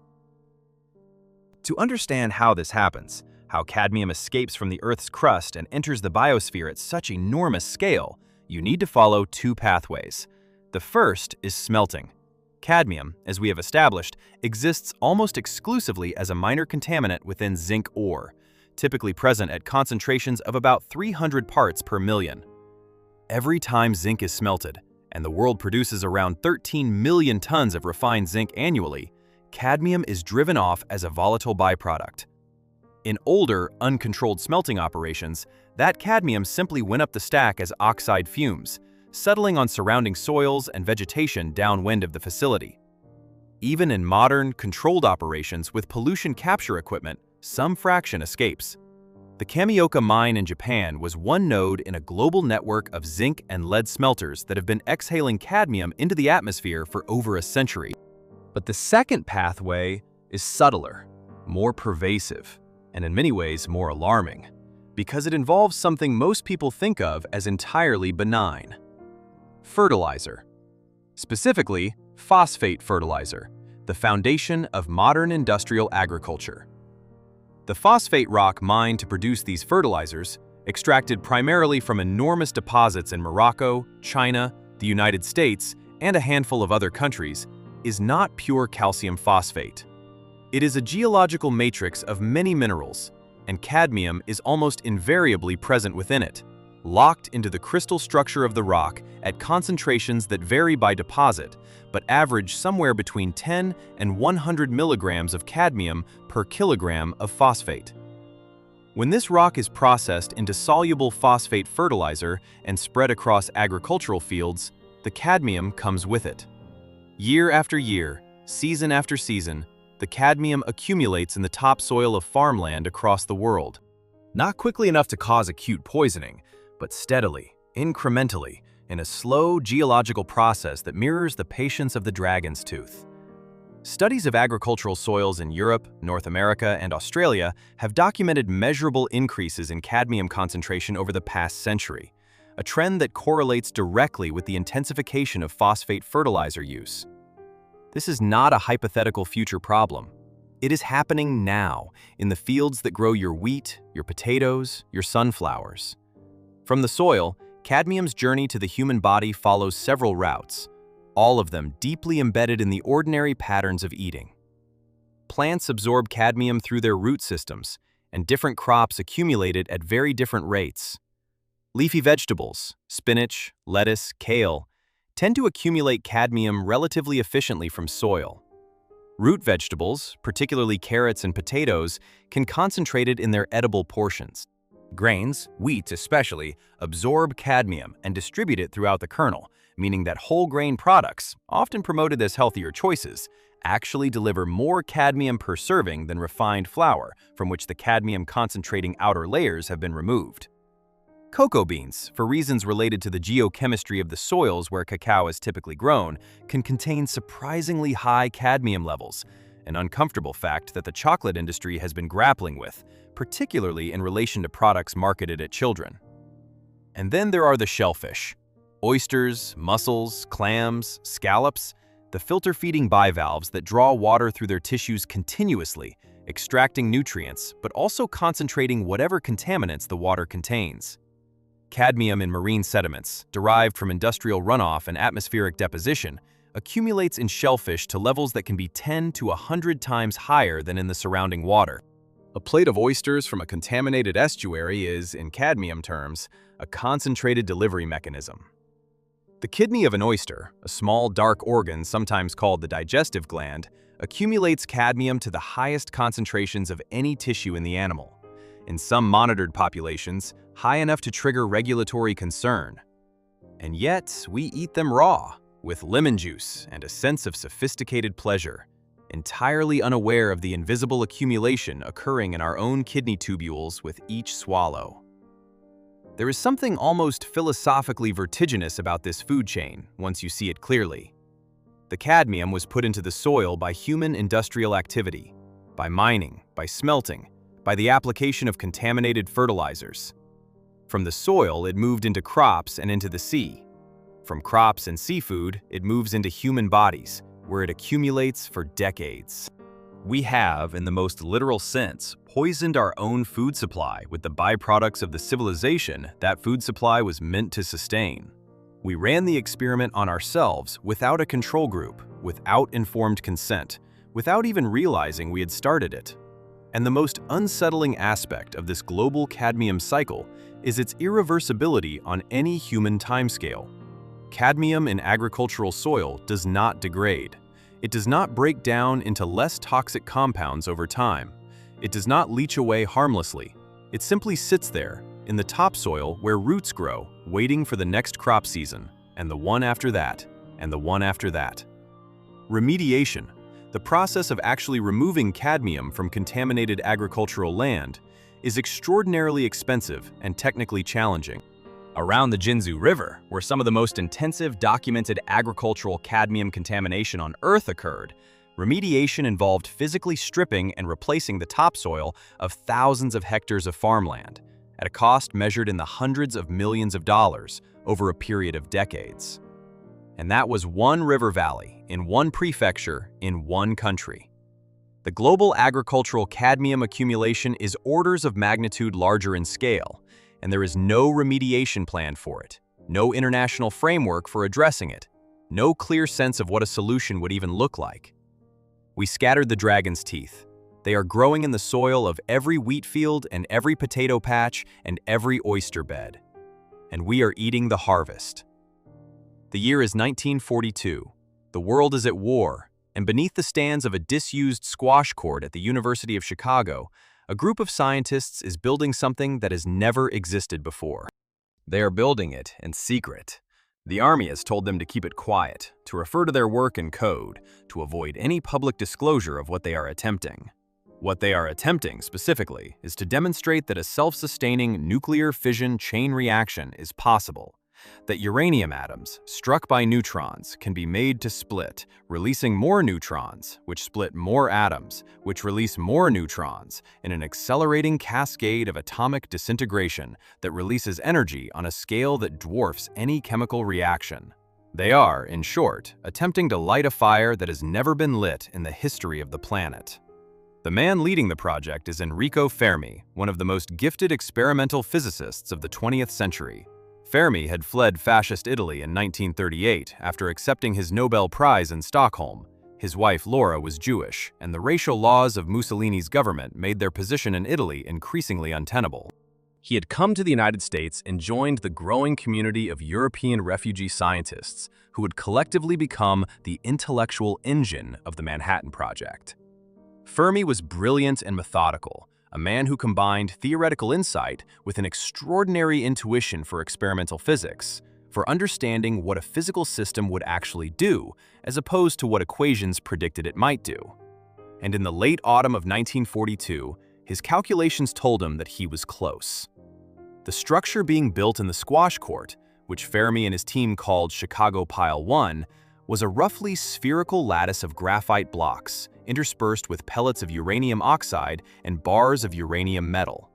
To understand how this happens, how cadmium escapes from the Earth's crust and enters the biosphere at such enormous scale, you need to follow 2 pathways. The first is smelting. Cadmium, as we have established, exists almost exclusively as a minor contaminant within zinc ore, typically present at concentrations of about 300 parts per million. Every time zinc is smelted, and the world produces around 13 million tons of refined zinc annually, cadmium is driven off as a volatile byproduct. In older, uncontrolled smelting operations, that cadmium simply went up the stack as oxide fumes, settling on surrounding soils and vegetation downwind of the facility. Even in modern, controlled operations with pollution capture equipment, some fraction escapes. The Kamioka mine in Japan was one node in a global network of zinc and lead smelters that have been exhaling cadmium into the atmosphere for over a century. But the second pathway is subtler, more pervasive, and in many ways more alarming, because it involves something most people think of as entirely benign: fertilizer. Specifically, phosphate fertilizer, the foundation of modern industrial agriculture. The phosphate rock mined to produce these fertilizers, extracted primarily from enormous deposits in Morocco, China, the United States, and a handful of other countries, is not pure calcium phosphate. It is a geological matrix of many minerals, and cadmium is almost invariably present within it, locked into the crystal structure of the rock at concentrations that vary by deposit, but average somewhere between 10 and 100 milligrams of cadmium per kilogram of phosphate. When this rock is processed into soluble phosphate fertilizer and spread across agricultural fields, the cadmium comes with it. Year after year, season after season, the cadmium accumulates in the topsoil of farmland across the world. Not quickly enough to cause acute poisoning, but steadily, incrementally, in a slow geological process that mirrors the patience of the dragon's tooth. Studies of agricultural soils in Europe, North America, and Australia have documented measurable increases in cadmium concentration over the past century, a trend that correlates directly with the intensification of phosphate fertilizer use. This is not a hypothetical future problem. It is happening now, in the fields that grow your wheat, your potatoes, your sunflowers. From the soil, cadmium's journey to the human body follows several routes, all of them deeply embedded in the ordinary patterns of eating. Plants absorb cadmium through their root systems, and different crops accumulate it at very different rates. Leafy vegetables, spinach, lettuce, kale, tend to accumulate cadmium relatively efficiently from soil. Root vegetables, particularly carrots and potatoes, can concentrate it in their edible portions. Grains, wheat especially, absorb cadmium and distribute it throughout the kernel, meaning that whole grain products, often promoted as healthier choices, actually deliver more cadmium per serving than refined flour, from which the cadmium-concentrating outer layers have been removed. Cocoa beans, for reasons related to the geochemistry of the soils where cacao is typically grown, can contain surprisingly high cadmium levels, an uncomfortable fact that the chocolate industry has been grappling with, particularly in relation to products marketed at children. And then there are the shellfish. Oysters, mussels, clams, scallops, the filter-feeding bivalves that draw water through their tissues continuously, extracting nutrients, but also concentrating whatever contaminants the water contains. Cadmium in marine sediments, derived from industrial runoff and atmospheric deposition, accumulates in shellfish to levels that can be 10 to 100 times higher than in the surrounding water. A plate of oysters from a contaminated estuary is, in cadmium terms, a concentrated delivery mechanism. The kidney of an oyster, a small dark organ sometimes called the digestive gland, accumulates cadmium to the highest concentrations of any tissue in the animal. In some monitored populations, high enough to trigger regulatory concern. And yet, we eat them raw, with lemon juice and a sense of sophisticated pleasure, entirely unaware of the invisible accumulation occurring in our own kidney tubules with each swallow. There is something almost philosophically vertiginous about this food chain, once you see it clearly. The cadmium was put into the soil by human industrial activity, by mining, by smelting, by the application of contaminated fertilizers. From the soil, it moved into crops and into the sea. From crops and seafood, it moves into human bodies, where it accumulates for decades. We have, in the most literal sense, poisoned our own food supply with the byproducts of the civilization that food supply was meant to sustain. We ran the experiment on ourselves without a control group, without informed consent, without even realizing we had started it. And the most unsettling aspect of this global cadmium cycle is its irreversibility on any human timescale. Cadmium in agricultural soil does not degrade. It does not break down into less toxic compounds over time. It does not leach away harmlessly. It simply sits there, in the topsoil where roots grow, waiting for the next crop season, and the one after that, and the one after that. Remediation, the process of actually removing cadmium from contaminated agricultural land, is extraordinarily expensive and technically challenging. Around the Jinzu River, where some of the most intensive documented agricultural cadmium contamination on Earth occurred, remediation involved physically stripping and replacing the topsoil of thousands of hectares of farmland, at a cost measured in the hundreds of millions of dollars over a period of decades. And that was one river valley, in one prefecture, in one country. The global agricultural cadmium accumulation is orders of magnitude larger in scale, and there is no remediation plan for it, no international framework for addressing it, no clear sense of what a solution would even look like. We scattered the dragon's teeth. They are growing in the soil of every wheat field and every potato patch and every oyster bed. And we are eating the harvest. The year is 1942. The world is at war, and beneath the stands of a disused squash court at the University of Chicago, a group of scientists is building something that has never existed before. They are building it in secret. The Army has told them to keep it quiet, to refer to their work in code, to avoid any public disclosure of what they are attempting. What they are attempting, specifically, is to demonstrate that a self-sustaining nuclear fission chain reaction is possible, that uranium atoms, struck by neutrons, can be made to split, releasing more neutrons, which split more atoms, which release more neutrons, in an accelerating cascade of atomic disintegration that releases energy on a scale that dwarfs any chemical reaction. They are, in short, attempting to light a fire that has never been lit in the history of the planet. The man leading the project is Enrico Fermi, one of the most gifted experimental physicists of the 20th century. Fermi had fled fascist Italy in 1938 after accepting his Nobel Prize in Stockholm. His wife Laura was Jewish, and the racial laws of Mussolini's government made their position in Italy increasingly untenable. He had come to the United States and joined the growing community of European refugee scientists who would collectively become the intellectual engine of the Manhattan Project. Fermi was brilliant and methodical, a man who combined theoretical insight with an extraordinary intuition for experimental physics, for understanding what a physical system would actually do, as opposed to what equations predicted it might do. And in the late autumn of 1942, his calculations told him that he was close. The structure being built in the squash court, which Fermi and his team called Chicago Pile 1, was a roughly spherical lattice of graphite blocks, interspersed with pellets of uranium oxide and bars of uranium metal.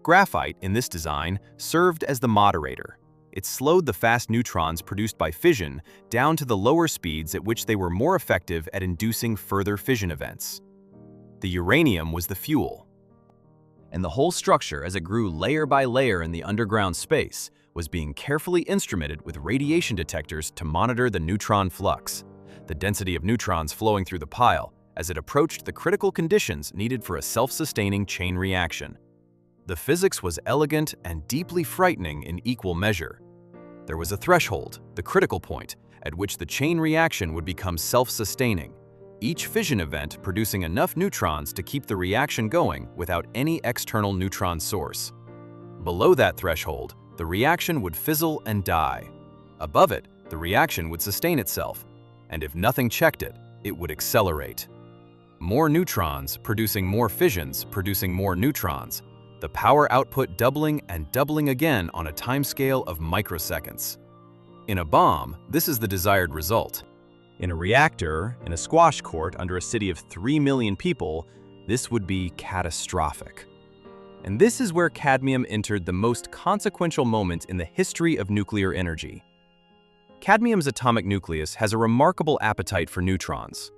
Graphite, in this design, served as the moderator. It slowed the fast neutrons produced by fission down to the lower speeds at which they were more effective at inducing further fission events. The uranium was the fuel. And the whole structure, as it grew layer by layer in the underground space, was being carefully instrumented with radiation detectors to monitor the neutron flux, the density of neutrons flowing through the pile, as it approached the critical conditions needed for a self-sustaining chain reaction. The physics was elegant and deeply frightening in equal measure. There was a threshold, the critical point, at which the chain reaction would become self-sustaining, each fission event producing enough neutrons to keep the reaction going without any external neutron source. Below that threshold, the reaction would fizzle and die. Above it, the reaction would sustain itself, and if nothing checked it, it would accelerate. More neutrons producing more fissions, producing more neutrons, the power output doubling and doubling again on a timescale of microseconds. In a bomb, this is the desired result. In a reactor, in a squash court under a city of 3 million people, this would be catastrophic. And this is where cadmium entered the most consequential moment in the history of nuclear energy. Cadmium's atomic nucleus has a remarkable appetite for neutrons.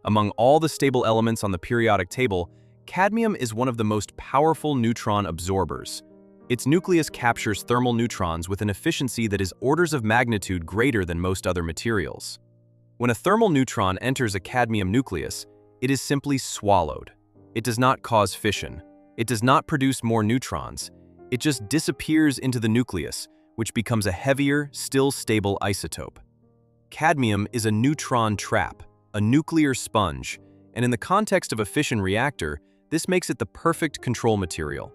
Among all the stable elements on the periodic table, cadmium is one of the most powerful neutron absorbers. Its nucleus captures thermal neutrons with an efficiency that is orders of magnitude greater than most other materials. When a thermal neutron enters a cadmium nucleus, it is simply swallowed. It does not cause fission. It does not produce more neutrons. It just disappears into the nucleus, which becomes a heavier, still stable isotope. Cadmium is a neutron trap, a nuclear sponge, and in the context of a fission reactor, this makes it the perfect control material.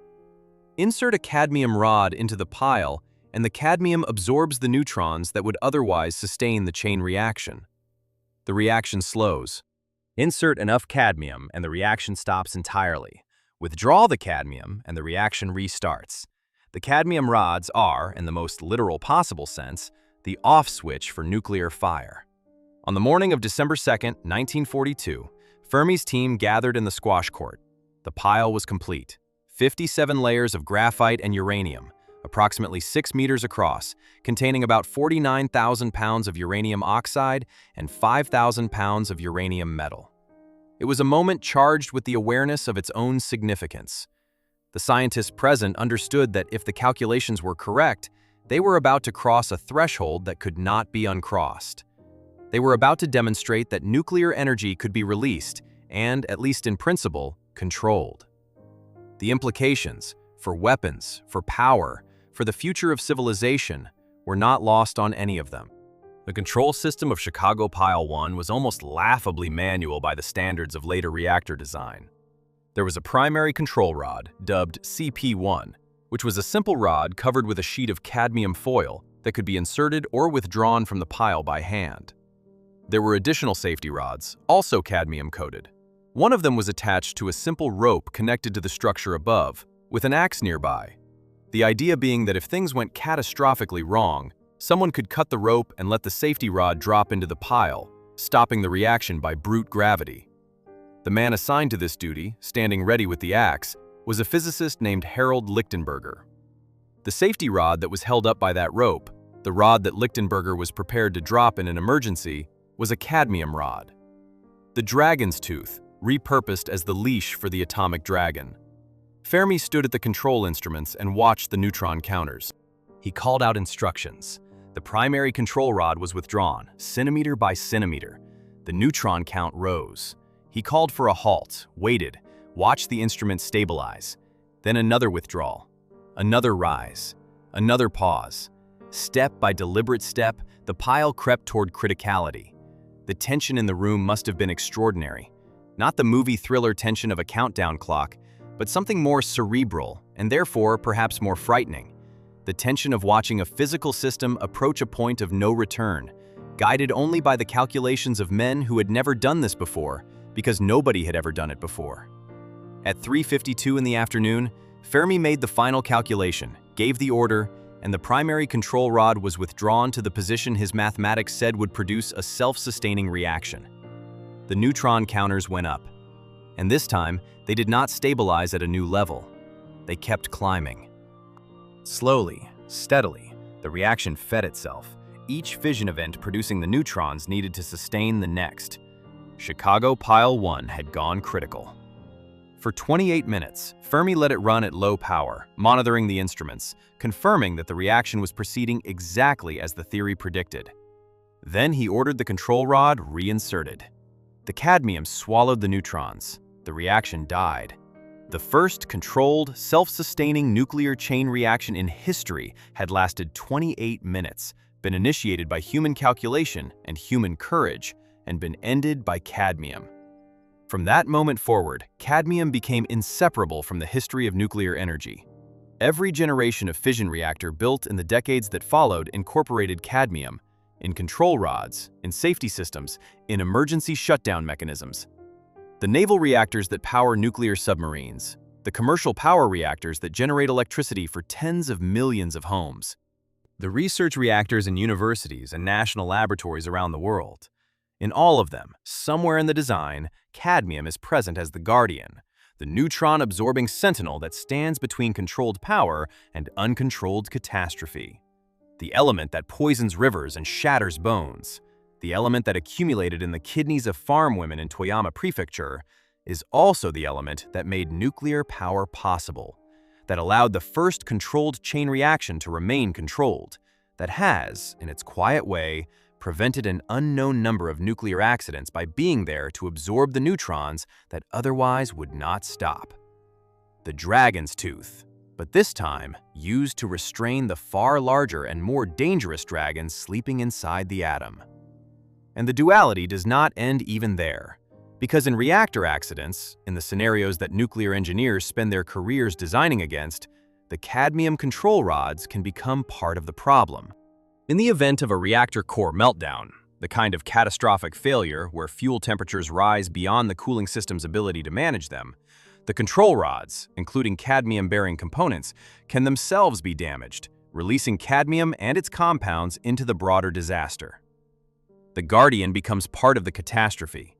Insert a cadmium rod into the pile, and the cadmium absorbs the neutrons that would otherwise sustain the chain reaction. The reaction slows. Insert enough cadmium, and the reaction stops entirely. Withdraw the cadmium, and the reaction restarts. The cadmium rods are, in the most literal possible sense, the off switch for nuclear fire. On the morning of December 2, 1942, Fermi's team gathered in the squash court. The pile was complete. 57 layers of graphite and uranium, approximately 6 meters across, containing about 49,000 pounds of uranium oxide and 5,000 pounds of uranium metal. It was a moment charged with the awareness of its own significance. The scientists present understood that if the calculations were correct, they were about to cross a threshold that could not be uncrossed. They were about to demonstrate that nuclear energy could be released and, at least in principle, controlled. The implications for weapons, for power, for the future of civilization were not lost on any of them. The control system of Chicago Pile 1 was almost laughably manual by the standards of later reactor design. There was a primary control rod, dubbed CP1, which was a simple rod covered with a sheet of cadmium foil that could be inserted or withdrawn from the pile by hand. There were additional safety rods, also cadmium-coated. One of them was attached to a simple rope connected to the structure above, with an axe nearby. The idea being that if things went catastrophically wrong, someone could cut the rope and let the safety rod drop into the pile, stopping the reaction by brute gravity. The man assigned to this duty, standing ready with the axe, was a physicist named Harold Lichtenberger. The safety rod that was held up by that rope, the rod that Lichtenberger was prepared to drop in an emergency, was a cadmium rod. The dragon's tooth, repurposed as the leash for the atomic dragon. Fermi stood at the control instruments and watched the neutron counters. He called out instructions. The primary control rod was withdrawn, centimeter by centimeter. The neutron count rose. He called for a halt, waited, watched the instrument stabilize. Then another withdrawal, another rise, another pause. Step by deliberate step, the pile crept toward criticality. The tension in the room must have been extraordinary. Not the movie thriller tension of a countdown clock, but something more cerebral and therefore perhaps more frightening. The tension of watching a physical system approach a point of no return, guided only by the calculations of men who had never done this before, because nobody had ever done it before. At 3:52 in the afternoon, Fermi made the final calculation, gave the order, and the primary control rod was withdrawn to the position his mathematics said would produce a self-sustaining reaction. The neutron counters went up, and this time they did not stabilize at a new level. They kept climbing. Slowly, steadily, the reaction fed itself, each fission event producing the neutrons needed to sustain the next. Chicago Pile 1 had gone critical. For 28 minutes, Fermi let it run at low power, monitoring the instruments, confirming that the reaction was proceeding exactly as the theory predicted. Then he ordered the control rod reinserted. The cadmium swallowed the neutrons. The reaction died. The first controlled, self-sustaining nuclear chain reaction in history had lasted 28 minutes, been initiated by human calculation and human courage, and been ended by cadmium. From that moment forward, cadmium became inseparable from the history of nuclear energy. Every generation of fission reactor built in the decades that followed incorporated cadmium in control rods, in safety systems, in emergency shutdown mechanisms. The naval reactors that power nuclear submarines, the commercial power reactors that generate electricity for tens of millions of homes, the research reactors in universities and national laboratories around the world. In all of them, somewhere in the design, cadmium is present as the guardian, the neutron-absorbing sentinel that stands between controlled power and uncontrolled catastrophe. The element that poisons rivers and shatters bones, the element that accumulated in the kidneys of farm women in Toyama Prefecture, is also the element that made nuclear power possible, that allowed the first controlled chain reaction to remain controlled, that has, in its quiet way, prevented an unknown number of nuclear accidents by being there to absorb the neutrons that otherwise would not stop. The dragon's tooth, but this time used to restrain the far larger and more dangerous dragons sleeping inside the atom. And the duality does not end even there, because in reactor accidents, in the scenarios that nuclear engineers spend their careers designing against, the cadmium control rods can become part of the problem. In the event of a reactor core meltdown, the kind of catastrophic failure where fuel temperatures rise beyond the cooling system's ability to manage them, the control rods, including cadmium-bearing components, can themselves be damaged, releasing cadmium and its compounds into the broader disaster. The guardian becomes part of the catastrophe.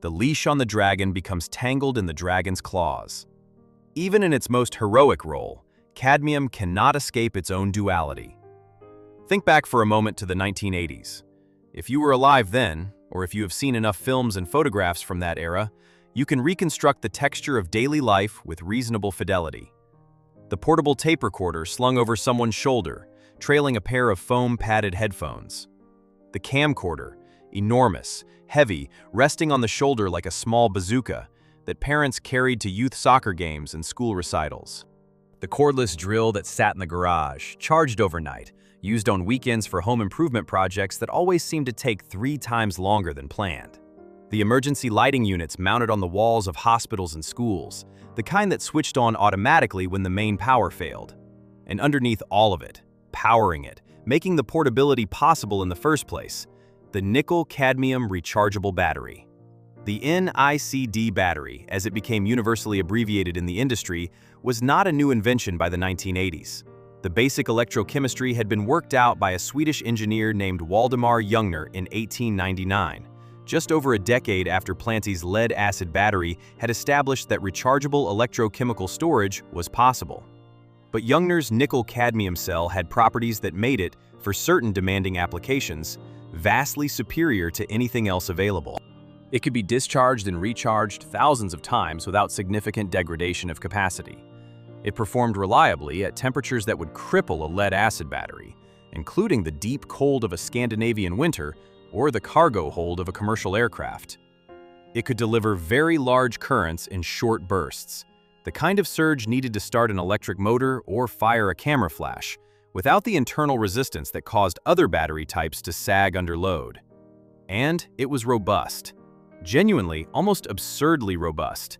The leash on the dragon becomes tangled in the dragon's claws. Even in its most heroic role, cadmium cannot escape its own duality. Think back for a moment to the 1980s. If you were alive then, or if you have seen enough films and photographs from that era, you can reconstruct the texture of daily life with reasonable fidelity. The portable tape recorder slung over someone's shoulder, trailing a pair of foam-padded headphones. The camcorder, enormous, heavy, resting on the shoulder like a small bazooka, that parents carried to youth soccer games and school recitals. The cordless drill that sat in the garage, charged overnight, used on weekends for home improvement projects that always seemed to take 3 times longer than planned. The emergency lighting units mounted on the walls of hospitals and schools, the kind that switched on automatically when the main power failed. And underneath all of it, powering it, making the portability possible in the first place, the nickel-cadmium rechargeable battery. The NICD battery, as it became universally abbreviated in the industry, was not a new invention by the 1980s. The basic electrochemistry had been worked out by a Swedish engineer named Waldemar Jungner in 1899, just over a decade after Plante's lead-acid battery had established that rechargeable electrochemical storage was possible. But Jungner's nickel-cadmium cell had properties that made it, for certain demanding applications, vastly superior to anything else available. It could be discharged and recharged thousands of times without significant degradation of capacity. It performed reliably at temperatures that would cripple a lead-acid battery, including the deep cold of a Scandinavian winter or the cargo hold of a commercial aircraft. It could deliver very large currents in short bursts, the kind of surge needed to start an electric motor or fire a camera flash, without the internal resistance that caused other battery types to sag under load. And it was robust. Genuinely, almost absurdly robust.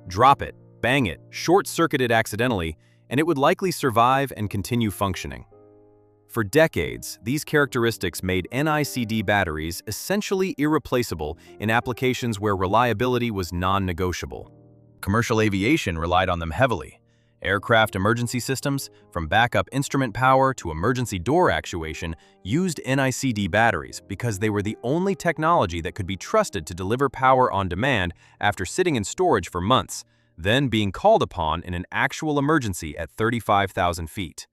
Drop it, bang it, short-circuit it accidentally, and it would likely survive and continue functioning. For decades, these characteristics made NICD batteries essentially irreplaceable in applications where reliability was non-negotiable. Commercial aviation relied on them heavily. Aircraft emergency systems, from backup instrument power to emergency door actuation, used NICD batteries because they were the only technology that could be trusted to deliver power on demand after sitting in storage for months, then being called upon in an actual emergency at 35,000 feet.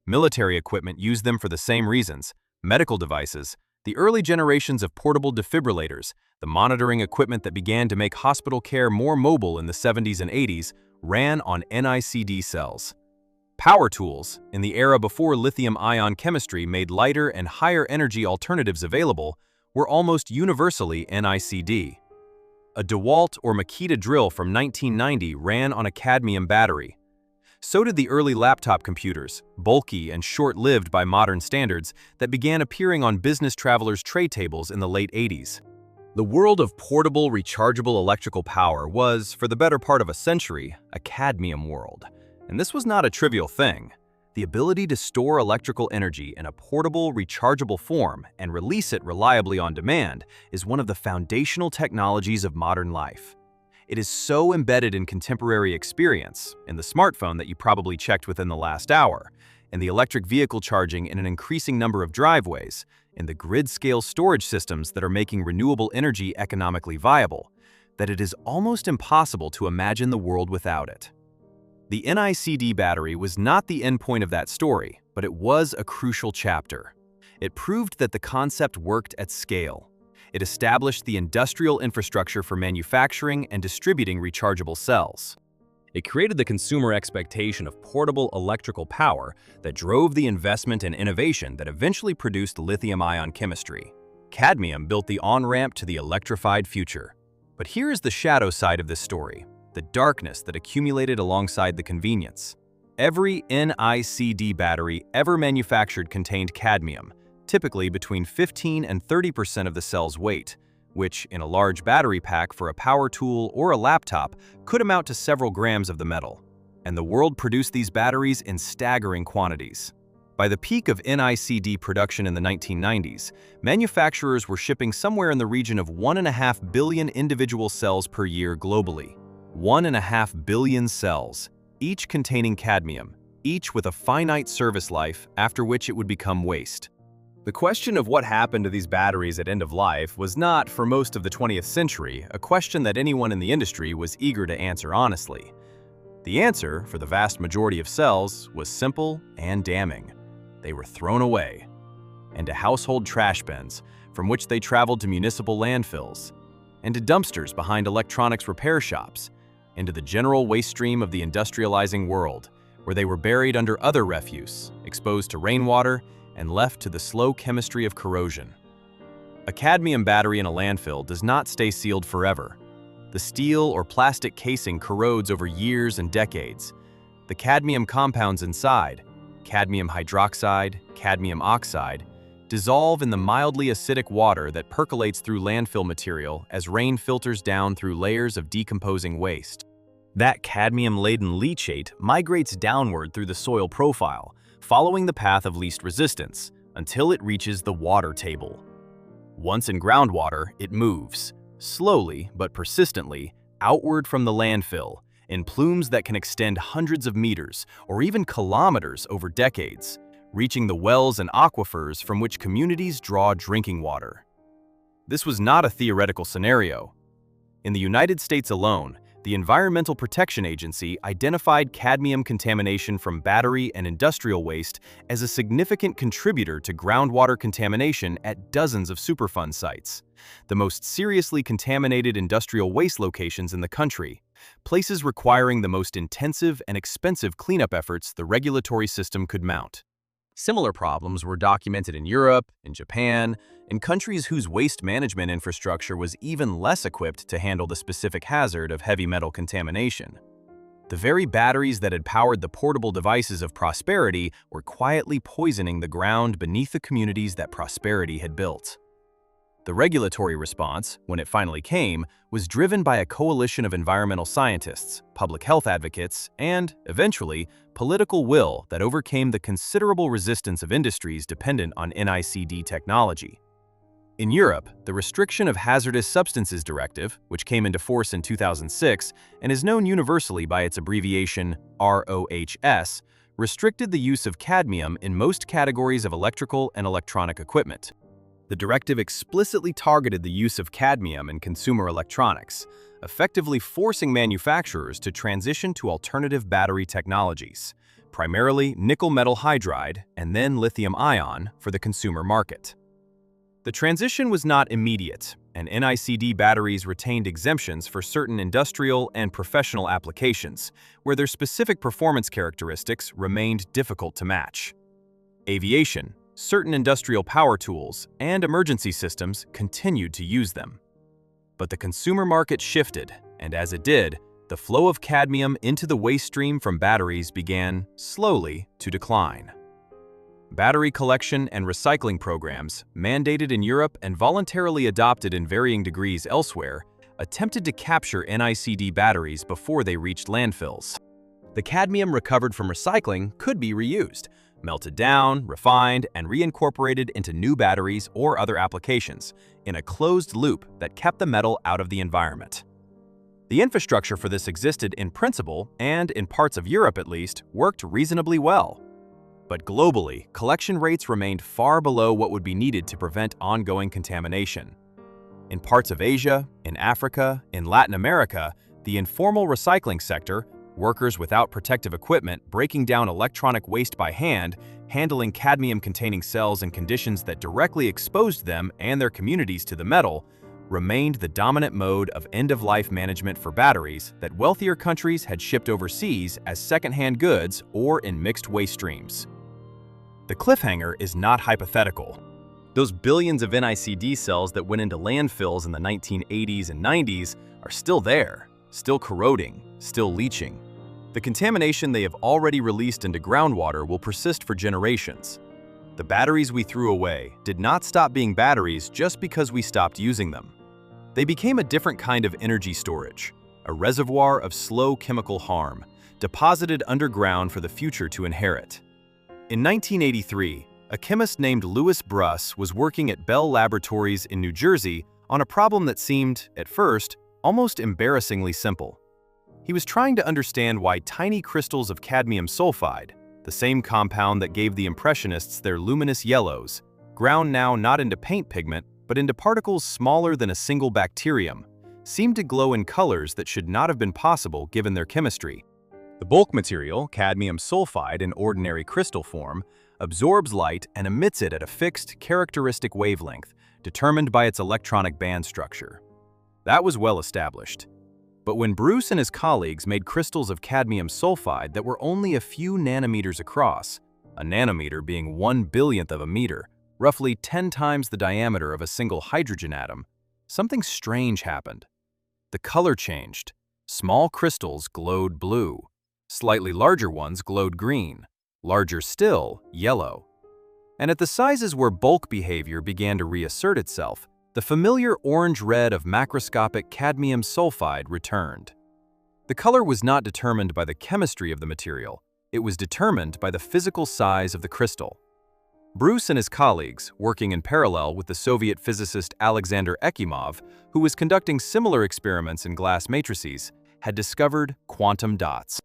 Military equipment used them for the same reasons. Medical devices, the early generations of portable defibrillators, the monitoring equipment that began to make hospital care more mobile in the 70s and 80s, ran on NICD cells. Power tools, in the era before lithium-ion chemistry made lighter and higher energy alternatives available, were almost universally NICD. A DeWalt or Makita drill from 1990 ran on a cadmium battery. So did the early laptop computers, bulky and short-lived by modern standards, that began appearing on business travelers' tray tables in the late 80s. The world of portable, rechargeable electrical power was, for the better part of a century, a cadmium world. And this was not a trivial thing. The ability to store electrical energy in a portable, rechargeable form and release it reliably on demand is one of the foundational technologies of modern life. It is so embedded in contemporary experience, in the smartphone that you probably checked within the last hour, in the electric vehicle charging in an increasing number of driveways, in the grid-scale storage systems that are making renewable energy economically viable, that it is almost impossible to imagine the world without it. The NICD battery was not the endpoint of that story, but it was a crucial chapter. It proved that the concept worked at scale. It established the industrial infrastructure for manufacturing and distributing rechargeable cells. It created the consumer expectation of portable electrical power that drove the investment and innovation that eventually produced lithium-ion chemistry. Cadmium built the on-ramp to the electrified future. But here is the shadow side of this story, the darkness that accumulated alongside the convenience. Every NICD battery ever manufactured contained cadmium, typically between 15 and 30% of the cell's weight, which, in a large battery pack for a power tool or a laptop, could amount to several grams of the metal. And the world produced these batteries in staggering quantities. By the peak of NICD production in the 1990s, manufacturers were shipping somewhere in the region of 1.5 billion individual cells per year globally. 1.5 billion cells, each containing cadmium, each with a finite service life after which it would become waste. The question of what happened to these batteries at end of life was not, for most of the 20th century, a question that anyone in the industry was eager to answer honestly. The answer, for the vast majority of cells, was simple and damning. They were thrown away into household trash bins, from which they traveled to municipal landfills, into dumpsters behind electronics repair shops, into the general waste stream of the industrializing world, where they were buried under other refuse, exposed to rainwater, and left to the slow chemistry of corrosion. A cadmium battery in a landfill does not stay sealed forever. The steel or plastic casing corrodes over years and decades. The cadmium compounds inside, cadmium hydroxide, cadmium oxide, dissolve in the mildly acidic water that percolates through landfill material as rain filters down through layers of decomposing waste. That cadmium-laden leachate migrates downward through the soil profile, following the path of least resistance, until it reaches the water table. Once in groundwater, it moves, slowly but persistently, outward from the landfill, in plumes that can extend hundreds of meters or even kilometers over decades, reaching the wells and aquifers from which communities draw drinking water. This was not a theoretical scenario. In the United States alone, the Environmental Protection Agency identified cadmium contamination from battery and industrial waste as a significant contributor to groundwater contamination at dozens of Superfund sites, the most seriously contaminated industrial waste locations in the country, places requiring the most intensive and expensive cleanup efforts the regulatory system could mount. Similar problems were documented in Europe, in Japan, in countries whose waste management infrastructure was even less equipped to handle the specific hazard of heavy metal contamination. The very batteries that had powered the portable devices of prosperity were quietly poisoning the ground beneath the communities that prosperity had built. The regulatory response, when it finally came, was driven by a coalition of environmental scientists, public health advocates, and, eventually, political will that overcame the considerable resistance of industries dependent on NICD technology. In Europe, the Restriction of Hazardous Substances Directive, which came into force in 2006 and is known universally by its abbreviation RoHS, restricted the use of cadmium in most categories of electrical and electronic equipment. The directive explicitly targeted the use of cadmium in consumer electronics, effectively forcing manufacturers to transition to alternative battery technologies, primarily nickel metal hydride and then lithium-ion for the consumer market. The transition was not immediate, and NICD batteries retained exemptions for certain industrial and professional applications, where their specific performance characteristics remained difficult to match. Aviation, certain industrial power tools, and emergency systems continued to use them. But the consumer market shifted, and as it did, the flow of cadmium into the waste stream from batteries began, slowly, to decline. Battery collection and recycling programs, mandated in Europe and voluntarily adopted in varying degrees elsewhere, attempted to capture NICD batteries before they reached landfills. The cadmium recovered from recycling could be reused, melted down, refined, and reincorporated into new batteries or other applications, in a closed loop that kept the metal out of the environment. The infrastructure for this existed in principle and, in parts of Europe at least, worked reasonably well. But globally, collection rates remained far below what would be needed to prevent ongoing contamination. In parts of Asia, in Africa, in Latin America, the informal recycling sector, workers without protective equipment breaking down electronic waste by hand, handling cadmium-containing cells in conditions that directly exposed them and their communities to the metal, remained the dominant mode of end-of-life management for batteries that wealthier countries had shipped overseas as second-hand goods or in mixed waste streams. The cliffhanger is not hypothetical. Those billions of NICD cells that went into landfills in the 1980s and 90s are still there, still corroding, still leaching. The contamination they have already released into groundwater will persist for generations. The batteries we threw away did not stop being batteries just because we stopped using them. They became a different kind of energy storage, a reservoir of slow chemical harm, deposited underground for the future to inherit. In 1983, a chemist named Louis Bruss was working at Bell Laboratories in New Jersey on a problem that seemed, at first, almost embarrassingly simple. He was trying to understand why tiny crystals of cadmium sulfide, the same compound that gave the Impressionists their luminous yellows, ground now not into paint pigment, but into particles smaller than a single bacterium, seemed to glow in colors that should not have been possible given their chemistry. The bulk material, cadmium sulfide in ordinary crystal form, absorbs light and emits it at a fixed, characteristic wavelength, determined by its electronic band structure. That was well established. But when Bruce and his colleagues made crystals of cadmium sulfide that were only a few nanometers across, a nanometer being 1/1000th of a meter, roughly 10 times the diameter of a single hydrogen atom, something strange happened. The color changed. Small crystals glowed blue. Slightly larger ones glowed green. Larger still, yellow. And at the sizes where bulk behavior began to reassert itself, the familiar orange-red of macroscopic cadmium sulfide returned. The color was not determined by the chemistry of the material, it was determined by the physical size of the crystal. Bruce and his colleagues, working in parallel with the Soviet physicist Alexander Ekimov, who was conducting similar experiments in glass matrices, had discovered quantum dots.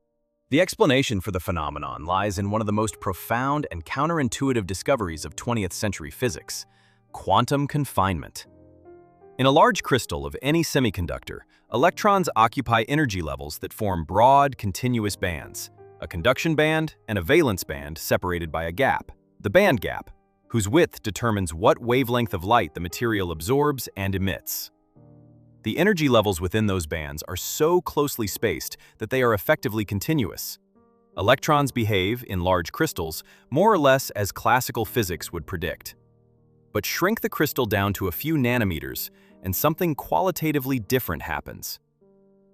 The explanation for the phenomenon lies in one of the most profound and counterintuitive discoveries of 20th century physics: quantum confinement. In a large crystal of any semiconductor, electrons occupy energy levels that form broad, continuous bands, a conduction band and a valence band separated by a gap, the band gap, whose width determines what wavelength of light the material absorbs and emits. The energy levels within those bands are so closely spaced that they are effectively continuous. Electrons behave, in large crystals, more or less as classical physics would predict. But shrink the crystal down to a few nanometers, and something qualitatively different happens.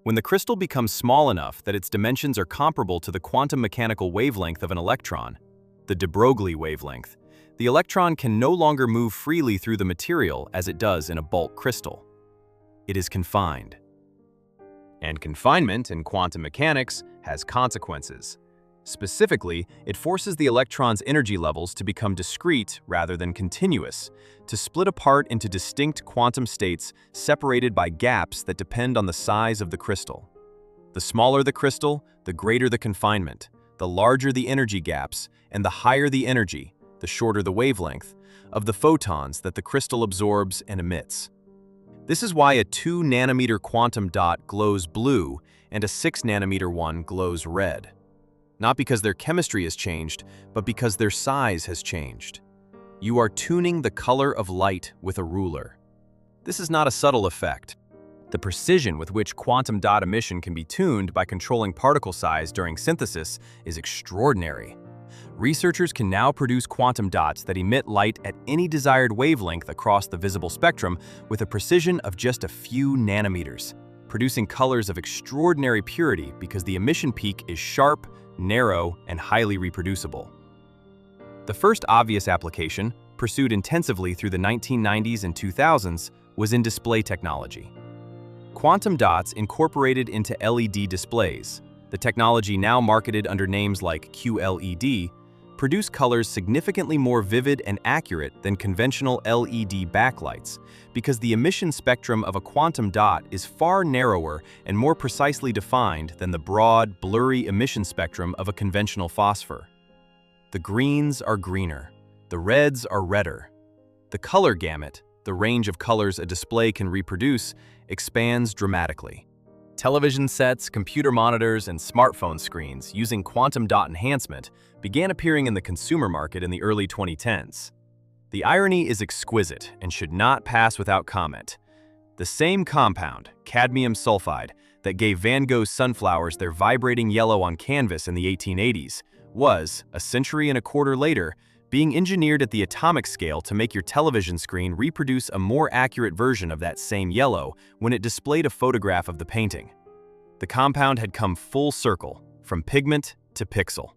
When the crystal becomes small enough that its dimensions are comparable to the quantum mechanical wavelength of an electron, the de Broglie wavelength, the electron can no longer move freely through the material as it does in a bulk crystal. It is confined. And confinement in quantum mechanics has consequences. Specifically, it forces the electron's energy levels to become discrete rather than continuous, to split apart into distinct quantum states separated by gaps that depend on the size of the crystal. The smaller the crystal, the greater the confinement, the larger the energy gaps, and the higher the energy, the shorter the wavelength, of the photons that the crystal absorbs and emits. This is why a 2-nanometer quantum dot glows blue and a 6-nanometer one glows red. Not because their chemistry has changed, but because their size has changed. You are tuning the color of light with a ruler. This is not a subtle effect. The precision with which quantum dot emission can be tuned by controlling particle size during synthesis is extraordinary. Researchers can now produce quantum dots that emit light at any desired wavelength across the visible spectrum with a precision of just a few nanometers, producing colors of extraordinary purity because the emission peak is sharp, narrow, and highly reproducible. The first obvious application, pursued intensively through the 1990s and 2000s, was in display technology. Quantum dots incorporated into LED displays, the technology now marketed under names like QLED, produce colors significantly more vivid and accurate than conventional LED backlights because the emission spectrum of a quantum dot is far narrower and more precisely defined than the broad, blurry emission spectrum of a conventional phosphor. The greens are greener, the reds are redder. The color gamut, the range of colors a display can reproduce, expands dramatically. Television sets, computer monitors, and smartphone screens using quantum dot enhancement began appearing in the consumer market in the early 2010s. The irony is exquisite and should not pass without comment. The same compound, cadmium sulfide, that gave Van Gogh's sunflowers their vibrating yellow on canvas in the 1880s, was, a century and a quarter later, being engineered at the atomic scale to make your television screen reproduce a more accurate version of that same yellow when it displayed a photograph of the painting. The compound had come full circle, from pigment to pixel.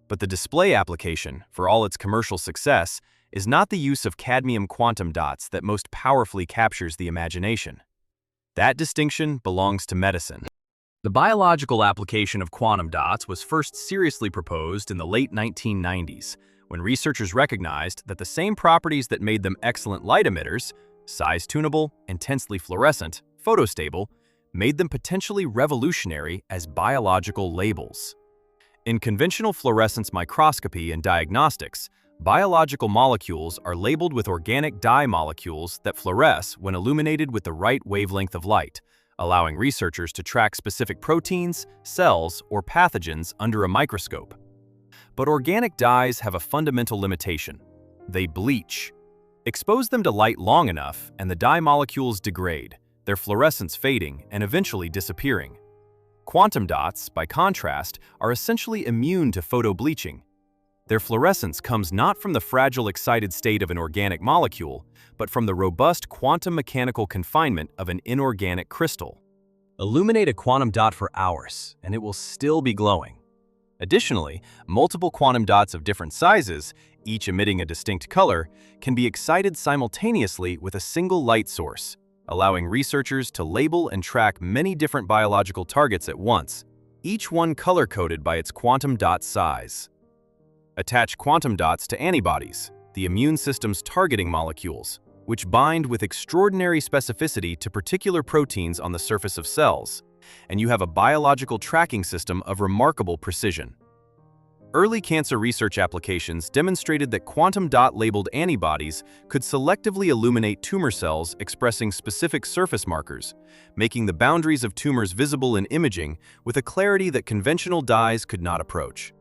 But the display application, for all its commercial success, is not the use of cadmium quantum dots that most powerfully captures the imagination. That distinction belongs to medicine. The biological application of quantum dots was first seriously proposed in the late 1990s, when researchers recognized that the same properties that made them excellent light emitters, size-tunable, intensely fluorescent, photostable, made them potentially revolutionary as biological labels. In conventional fluorescence microscopy and diagnostics, biological molecules are labeled with organic dye molecules that fluoresce when illuminated with the right wavelength of light, allowing researchers to track specific proteins, cells, or pathogens under a microscope. But organic dyes have a fundamental limitation. They bleach. Expose them to light long enough and the dye molecules degrade, their fluorescence fading and eventually disappearing. Quantum dots, by contrast, are essentially immune to photobleaching. Their fluorescence comes not from the fragile excited state of an organic molecule, but from the robust quantum mechanical confinement of an inorganic crystal. Illuminate a quantum dot for hours, and it will still be glowing. Additionally, multiple quantum dots of different sizes, each emitting a distinct color, can be excited simultaneously with a single light source, allowing researchers to label and track many different biological targets at once, each one color-coded by its quantum dot size. Attach quantum dots to antibodies, the immune system's targeting molecules, which bind with extraordinary specificity to particular proteins on the surface of cells, and you have a biological tracking system of remarkable precision. Early cancer research applications demonstrated that quantum dot-labeled antibodies could selectively illuminate tumor cells expressing specific surface markers, making the boundaries of tumors visible in imaging with a clarity that conventional dyes could not approach.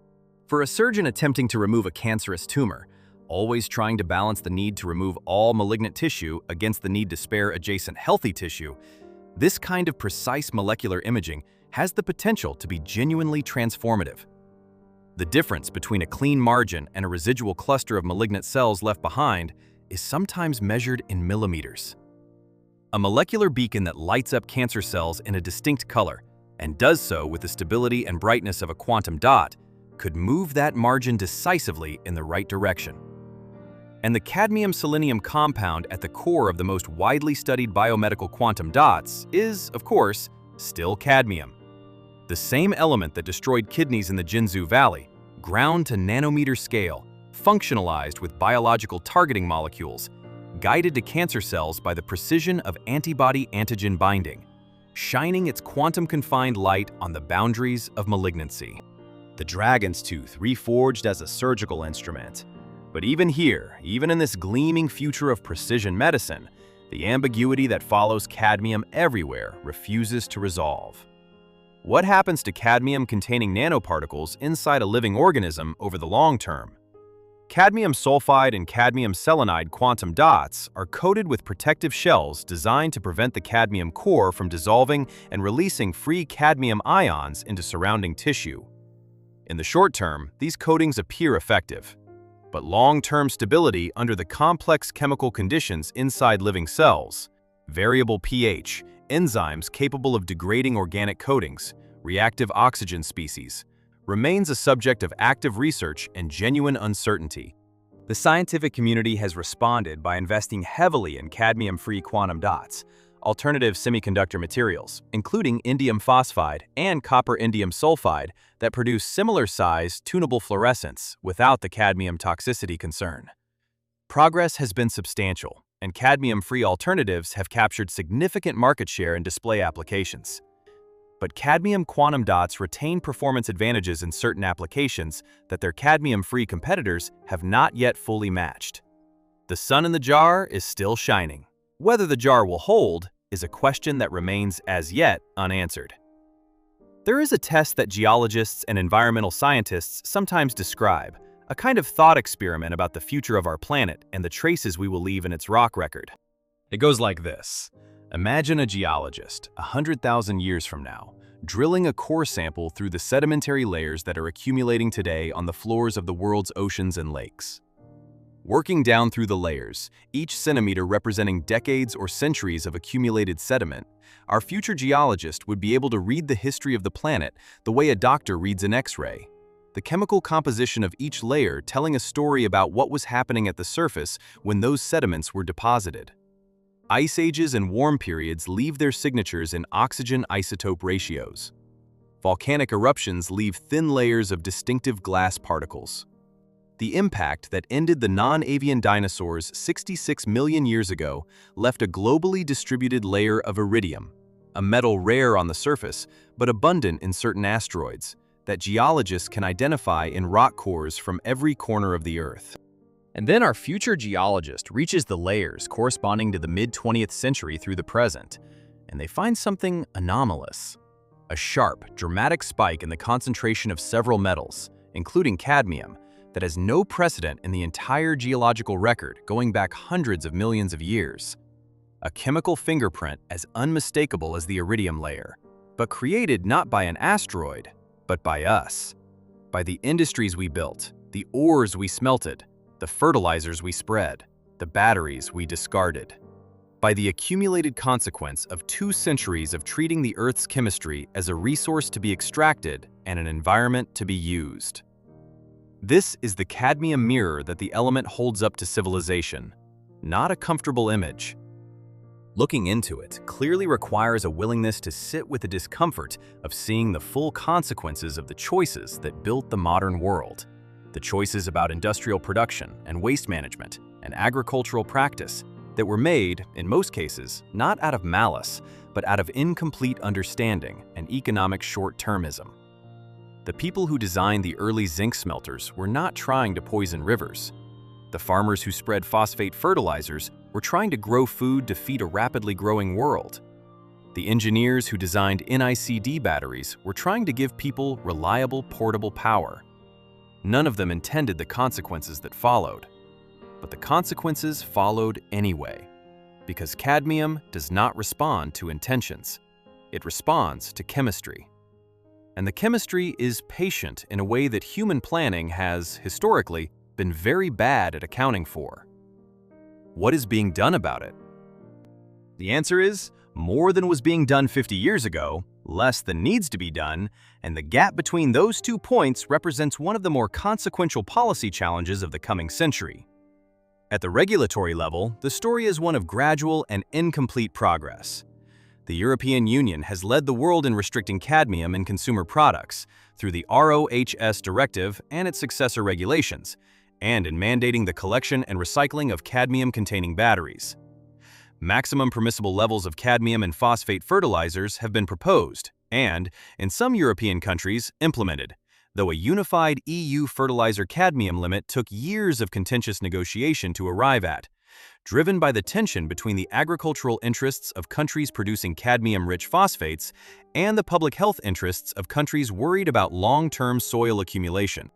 For a surgeon attempting to remove a cancerous tumor, always trying to balance the need to remove all malignant tissue against the need to spare adjacent healthy tissue, this kind of precise molecular imaging has the potential to be genuinely transformative. The difference between a clean margin and a residual cluster of malignant cells left behind is sometimes measured in millimeters. A molecular beacon that lights up cancer cells in a distinct color, and does so with the stability and brightness of a quantum dot, could move that margin decisively in the right direction. And the cadmium-selenium compound at the core of the most widely studied biomedical quantum dots is, of course, still cadmium. The same element that destroyed kidneys in the Jinzhou Valley, ground to nanometer scale, functionalized with biological targeting molecules, guided to cancer cells by the precision of antibody-antigen binding, shining its quantum-confined light on the boundaries of malignancy. The dragon's tooth reforged as a surgical instrument. But even here, even in this gleaming future of precision medicine, the ambiguity that follows cadmium everywhere refuses to resolve. What happens to cadmium-containing nanoparticles inside a living organism over the long term? Cadmium sulfide and cadmium selenide quantum dots are coated with protective shells designed to prevent the cadmium core from dissolving and releasing free cadmium ions into surrounding tissue. In the short term, these coatings appear effective. But long-term stability under the complex chemical conditions inside living cells, variable pH, enzymes capable of degrading organic coatings, reactive oxygen species, remains a subject of active research and genuine uncertainty. The scientific community has responded by investing heavily in cadmium-free quantum dots, alternative semiconductor materials, including indium phosphide and copper indium sulfide that produce similar-sized, tunable fluorescence without the cadmium toxicity concern. Progress has been substantial, and cadmium-free alternatives have captured significant market share in display applications. But cadmium quantum dots retain performance advantages in certain applications that their cadmium-free competitors have not yet fully matched. The sun in the jar is still shining. Whether the jar will hold is a question that remains as yet unanswered. There is a test that geologists and environmental scientists sometimes describe, a kind of thought experiment about the future of our planet and the traces we will leave in its rock record. It goes like this. Imagine a geologist, 100,000 years from now, drilling a core sample through the sedimentary layers that are accumulating today on the floors of the world's oceans and lakes. Working down through the layers, each centimeter representing decades or centuries of accumulated sediment, our future geologist would be able to read the history of the planet the way a doctor reads an X-ray. The chemical composition of each layer telling a story about what was happening at the surface when those sediments were deposited. Ice ages and warm periods leave their signatures in oxygen isotope ratios. Volcanic eruptions leave thin layers of distinctive glass particles. The impact that ended the non-avian dinosaurs 66 million years ago left a globally distributed layer of iridium, a metal rare on the surface but abundant in certain asteroids, that geologists can identify in rock cores from every corner of the Earth. And then our future geologist reaches the layers corresponding to the mid-20th century through the present, and they find something anomalous. A sharp, dramatic spike in the concentration of several metals, including cadmium, that has no precedent in the entire geological record going back hundreds of millions of years. A chemical fingerprint as unmistakable as the iridium layer, but created not by an asteroid, but by us. By the industries we built, the ores we smelted, the fertilizers we spread, the batteries we discarded. By the accumulated consequence of 2 centuries of treating the Earth's chemistry as a resource to be extracted and an environment to be used. This is the cadmium mirror that the element holds up to civilization, not a comfortable image. Looking into it clearly requires a willingness to sit with the discomfort of seeing the full consequences of the choices that built the modern world. The choices about industrial production and waste management and agricultural practice that were made, in most cases, not out of malice, but out of incomplete understanding and economic short-termism. The people who designed the early zinc smelters were not trying to poison rivers. The farmers who spread phosphate fertilizers were trying to grow food to feed a rapidly growing world. The engineers who designed NICD batteries were trying to give people reliable, portable power. None of them intended the consequences that followed. But the consequences followed anyway, because cadmium does not respond to intentions. It responds to chemistry. And the chemistry is patient in a way that human planning has, historically, been very bad at accounting for. What is being done about it? The answer is more than was being done 50 years ago, less than needs to be done, and the gap between those 2 points represents one of the more consequential policy challenges of the coming century. At the regulatory level, the story is one of gradual and incomplete progress. The European Union has led the world in restricting cadmium in consumer products through the RoHS directive and its successor regulations, and in mandating the collection and recycling of cadmium-containing batteries. Maximum permissible levels of cadmium in phosphate fertilizers have been proposed and, in some European countries, implemented, though a unified EU fertilizer cadmium limit took years of contentious negotiation to arrive at, driven by the tension between the agricultural interests of countries producing cadmium-rich phosphates and the public health interests of countries worried about long-term soil accumulation.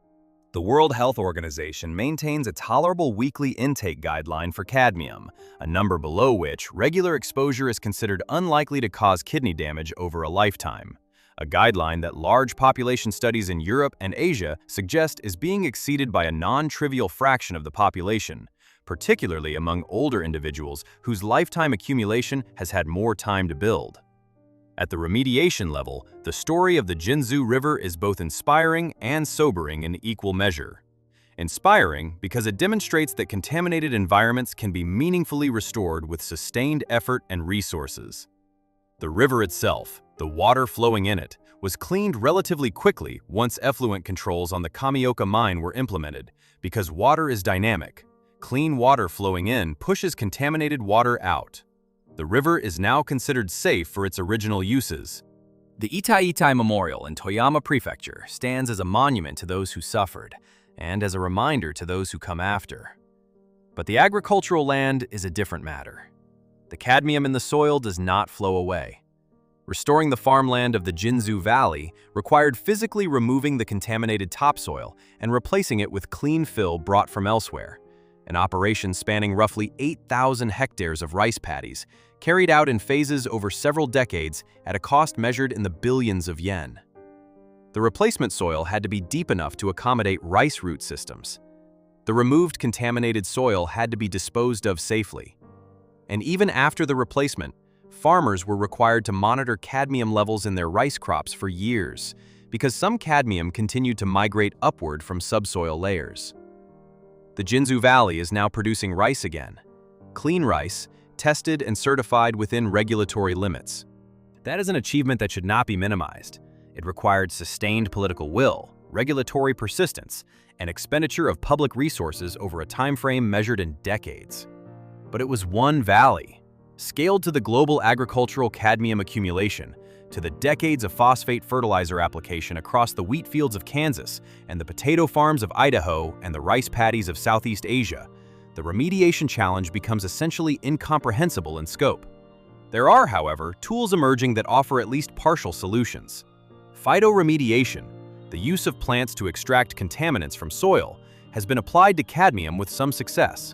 The World Health Organization maintains a tolerable weekly intake guideline for cadmium, a number below which regular exposure is considered unlikely to cause kidney damage over a lifetime, a guideline that large population studies in Europe and Asia suggest is being exceeded by a non-trivial fraction of the population, particularly among older individuals whose lifetime accumulation has had more time to build. At the remediation level, the story of the Jinzhou River is both inspiring and sobering in equal measure. Inspiring because it demonstrates that contaminated environments can be meaningfully restored with sustained effort and resources. The river itself, the water flowing in it, was cleaned relatively quickly once effluent controls on the Kamioka mine were implemented, because water is dynamic. Clean water flowing in pushes contaminated water out. The river is now considered safe for its original uses. The Itai-itai Memorial in Toyama Prefecture stands as a monument to those who suffered, and as a reminder to those who come after. But the agricultural land is a different matter. The cadmium in the soil does not flow away. Restoring the farmland of the Jinzhou Valley required physically removing the contaminated topsoil and replacing it with clean fill brought from elsewhere, an operation spanning roughly 8,000 hectares of rice paddies, carried out in phases over several decades at a cost measured in the billions of yen. The replacement soil had to be deep enough to accommodate rice root systems. The removed contaminated soil had to be disposed of safely. And even after the replacement, farmers were required to monitor cadmium levels in their rice crops for years, because some cadmium continued to migrate upward from subsoil layers. The Jinzhou Valley is now producing rice again. Clean rice, tested and certified within regulatory limits. That is an achievement that should not be minimized. It required sustained political will, regulatory persistence, and expenditure of public resources over a timeframe measured in decades. But it was one valley. Scaled to the global agricultural cadmium accumulation, to the decades of phosphate fertilizer application across the wheat fields of Kansas and the potato farms of Idaho and the rice paddies of Southeast Asia, the remediation challenge becomes essentially incomprehensible in scope. There are, however, tools emerging that offer at least partial solutions. Phytoremediation, the use of plants to extract contaminants from soil, has been applied to cadmium with some success.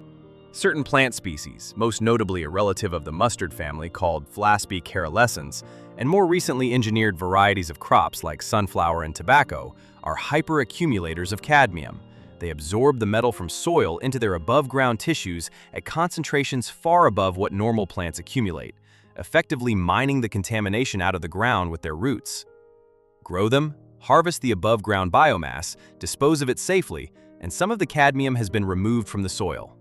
Certain plant species, most notably a relative of the mustard family called Phlaspi caryolescens, and more recently engineered varieties of crops like sunflower and tobacco, are hyperaccumulators of cadmium. They absorb the metal from soil into their above-ground tissues at concentrations far above what normal plants accumulate, effectively mining the contamination out of the ground with their roots. Grow them, harvest the above-ground biomass, dispose of it safely, and some of the cadmium has been removed from the soil.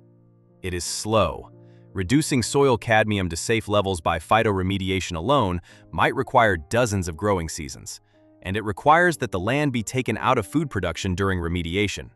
It is slow. Reducing soil cadmium to safe levels by phytoremediation alone might require dozens of growing seasons, and it requires that the land be taken out of food production during remediation.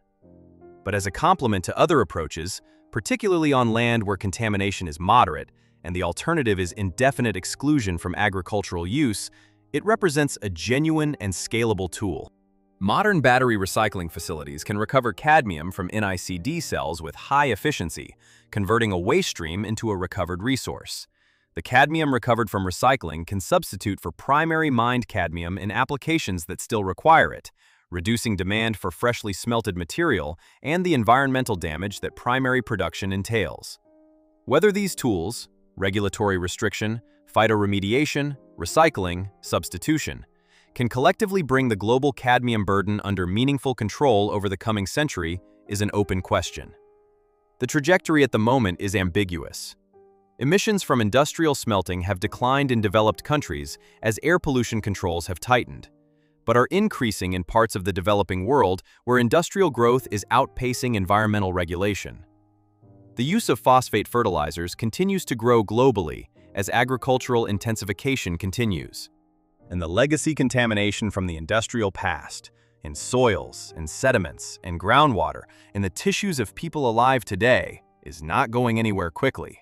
But as a complement to other approaches, particularly on land where contamination is moderate and the alternative is indefinite exclusion from agricultural use, it represents a genuine and scalable tool. Modern battery recycling facilities can recover cadmium from NICD cells with high efficiency, converting a waste stream into a recovered resource. The cadmium recovered from recycling can substitute for primary mined cadmium in applications that still require it, reducing demand for freshly smelted material and the environmental damage that primary production entails. Whether these tools, regulatory restriction, phytoremediation, recycling, substitution, can collectively bring the global cadmium burden under meaningful control over the coming century is an open question. The trajectory at the moment is ambiguous. Emissions from industrial smelting have declined in developed countries as air pollution controls have tightened, but are increasing in parts of the developing world where industrial growth is outpacing environmental regulation. The use of phosphate fertilizers continues to grow globally as agricultural intensification continues. And the legacy contamination from the industrial past, in soils, in sediments, in groundwater, in the tissues of people alive today, is not going anywhere quickly.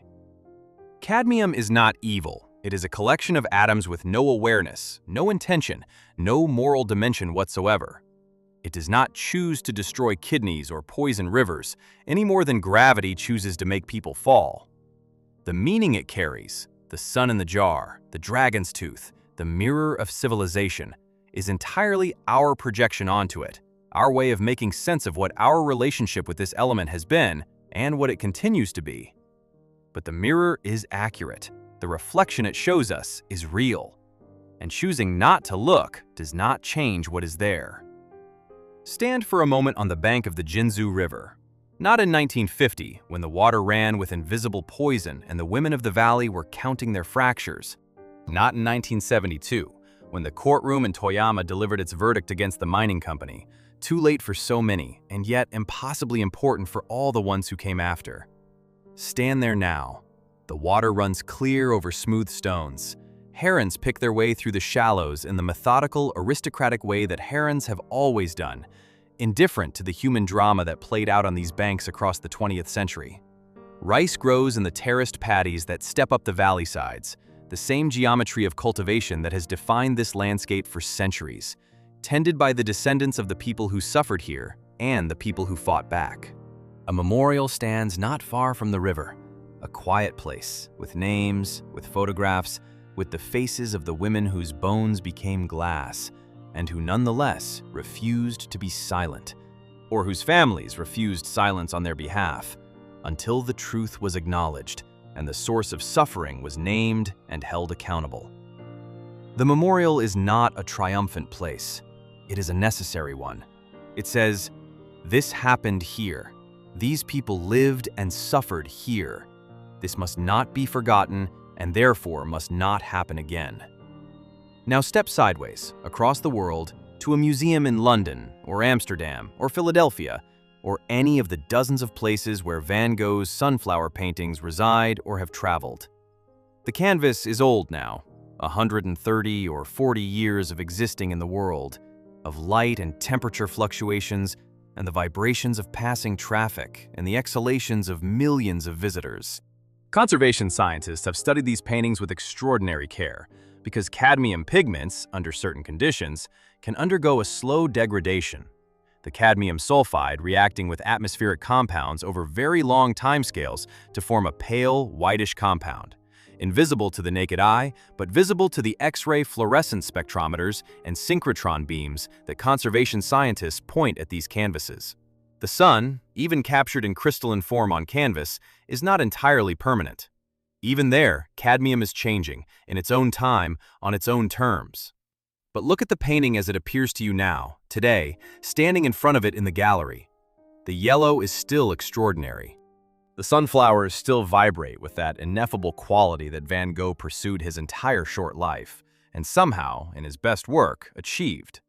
Cadmium is not evil. It is a collection of atoms with no awareness, no intention, no moral dimension whatsoever. It does not choose to destroy kidneys or poison rivers, any more than gravity chooses to make people fall. The meaning it carries, the sun in the jar, the dragon's tooth, the mirror of civilization, is entirely our projection onto it, our way of making sense of what our relationship with this element has been and what it continues to be. But the mirror is accurate. The reflection it shows us is real. And choosing not to look does not change what is there. Stand for a moment on the bank of the Jinzu River. Not in 1950, when the water ran with invisible poison and the women of the valley were counting their fractures. Not in 1972, when the courtroom in Toyama delivered its verdict against the mining company, too late for so many, and yet impossibly important for all the ones who came after. Stand there now. The water runs clear over smooth stones. Herons pick their way through the shallows in the methodical, aristocratic way that herons have always done, indifferent to the human drama that played out on these banks across the 20th century. Rice grows in the terraced paddies that step up the valley sides, the same geometry of cultivation that has defined this landscape for centuries, tended by the descendants of the people who suffered here and the people who fought back. A memorial stands not far from the river, a quiet place, with names, with photographs, with the faces of the women whose bones became glass, and who nonetheless refused to be silent, or whose families refused silence on their behalf, until the truth was acknowledged and the source of suffering was named and held accountable. The memorial is not a triumphant place. It is a necessary one. It says, "This happened here. These people lived and suffered here. This must not be forgotten and therefore must not happen again." Now step sideways, across the world, to a museum in London, or Amsterdam, or Philadelphia, or any of the dozens of places where Van Gogh's sunflower paintings reside or have traveled. The canvas is old now, 130 or 40 years of existing in the world, of light and temperature fluctuations, and the vibrations of passing traffic, and the exhalations of millions of visitors. Conservation scientists have studied these paintings with extraordinary care, because cadmium pigments, under certain conditions, can undergo a slow degradation. The cadmium sulfide reacting with atmospheric compounds over very long timescales to form a pale, whitish compound, invisible to the naked eye, but visible to the X-ray fluorescence spectrometers and synchrotron beams that conservation scientists point at these canvases. The sun, even captured in crystalline form on canvas, is not entirely permanent. Even there, cadmium is changing, in its own time, on its own terms. But look at the painting as it appears to you now, today, standing in front of it in the gallery. The yellow is still extraordinary. The sunflowers still vibrate with that ineffable quality that Van Gogh pursued his entire short life, and somehow, in his best work, achieved.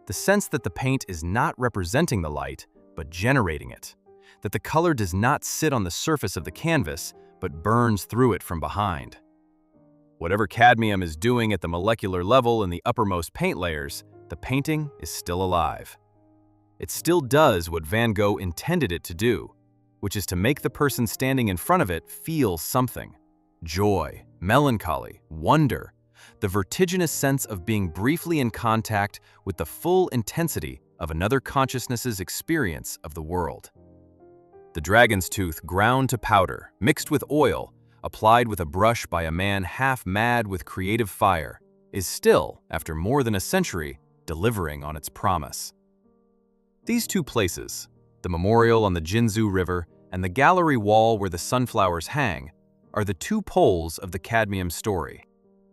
The sense that the paint is not representing the light, but generating it. That the color does not sit on the surface of the canvas, but burns through it from behind. Whatever cadmium is doing at the molecular level in the uppermost paint layers, the painting is still alive. It still does what Van Gogh intended it to do, which is to make the person standing in front of it feel something. Joy, melancholy, wonder, the vertiginous sense of being briefly in contact with the full intensity of another consciousness's experience of the world. The dragon's tooth ground to powder, mixed with oil, applied with a brush by a man half mad with creative fire, is still, after more than a century, delivering on its promise. These two places, the memorial on the Jinzhou River and the gallery wall where the sunflowers hang, are the two poles of the cadmium story.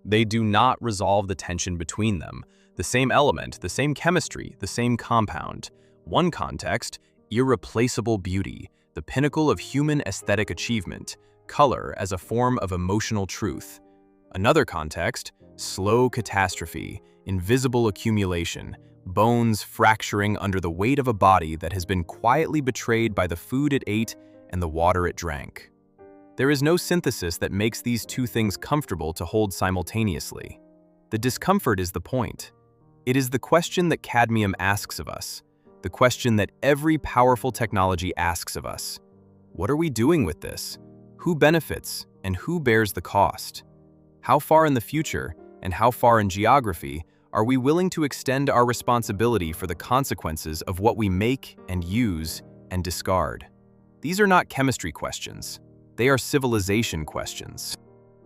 They do not resolve the tension between them, the same element, the same chemistry, the same compound. One context, irreplaceable beauty, the pinnacle of human aesthetic achievement, color as a form of emotional truth. Another context, slow catastrophe, invisible accumulation, bones fracturing under the weight of a body that has been quietly betrayed by the food it ate and the water it drank. There is no synthesis that makes these two things comfortable to hold simultaneously. The discomfort is the point. It is the question that cadmium asks of us, the question that every powerful technology asks of us. What are we doing with this? Who benefits and who bears the cost? How far in the future and how far in geography are we willing to extend our responsibility for the consequences of what we make and use and discard? These are not chemistry questions. They are civilization questions.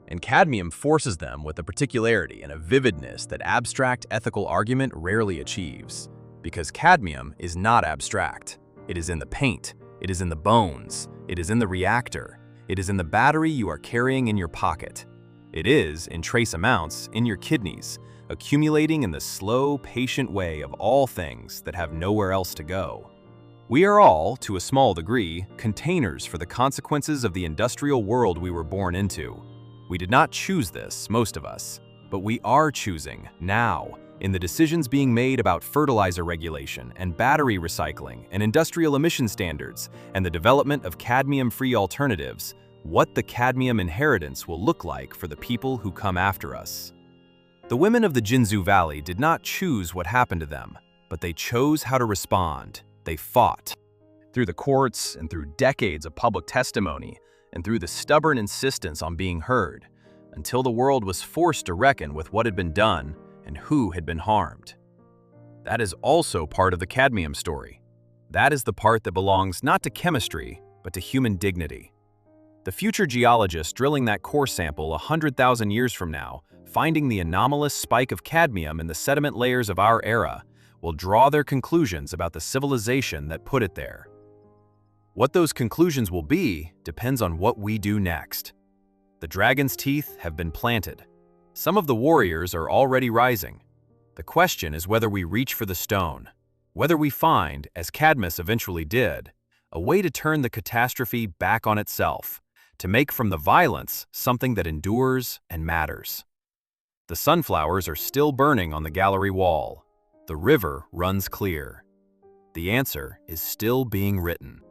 And cadmium forces them with a particularity and a vividness that abstract ethical argument rarely achieves. Because cadmium is not abstract. It is in the paint. It is in the bones. It is in the reactor. It is in the battery you are carrying in your pocket. It is, in trace amounts, in your kidneys, accumulating in the slow, patient way of all things that have nowhere else to go. We are all, to a small degree, containers for the consequences of the industrial world we were born into. We did not choose this, most of us, but we are choosing, now, in the decisions being made about fertilizer regulation and battery recycling and industrial emission standards and the development of cadmium-free alternatives, what the cadmium inheritance will look like for the people who come after us. The women of the Jinzhou Valley did not choose what happened to them, but they chose how to respond. They fought. Through the courts and through decades of public testimony and through the stubborn insistence on being heard, until the world was forced to reckon with what had been done and who had been harmed. That is also part of the cadmium story. That is the part that belongs not to chemistry, but to human dignity. The future geologist drilling that core sample 100,000 years from now, finding the anomalous spike of cadmium in the sediment layers of our era, will draw their conclusions about the civilization that put it there. What those conclusions will be depends on what we do next. The dragon's teeth have been planted. Some of the warriors are already rising. The question is whether we reach for the stone, whether we find, as Cadmus eventually did, a way to turn the catastrophe back on itself, to make from the violence something that endures and matters. The sunflowers are still burning on the gallery wall. The river runs clear. The answer is still being written.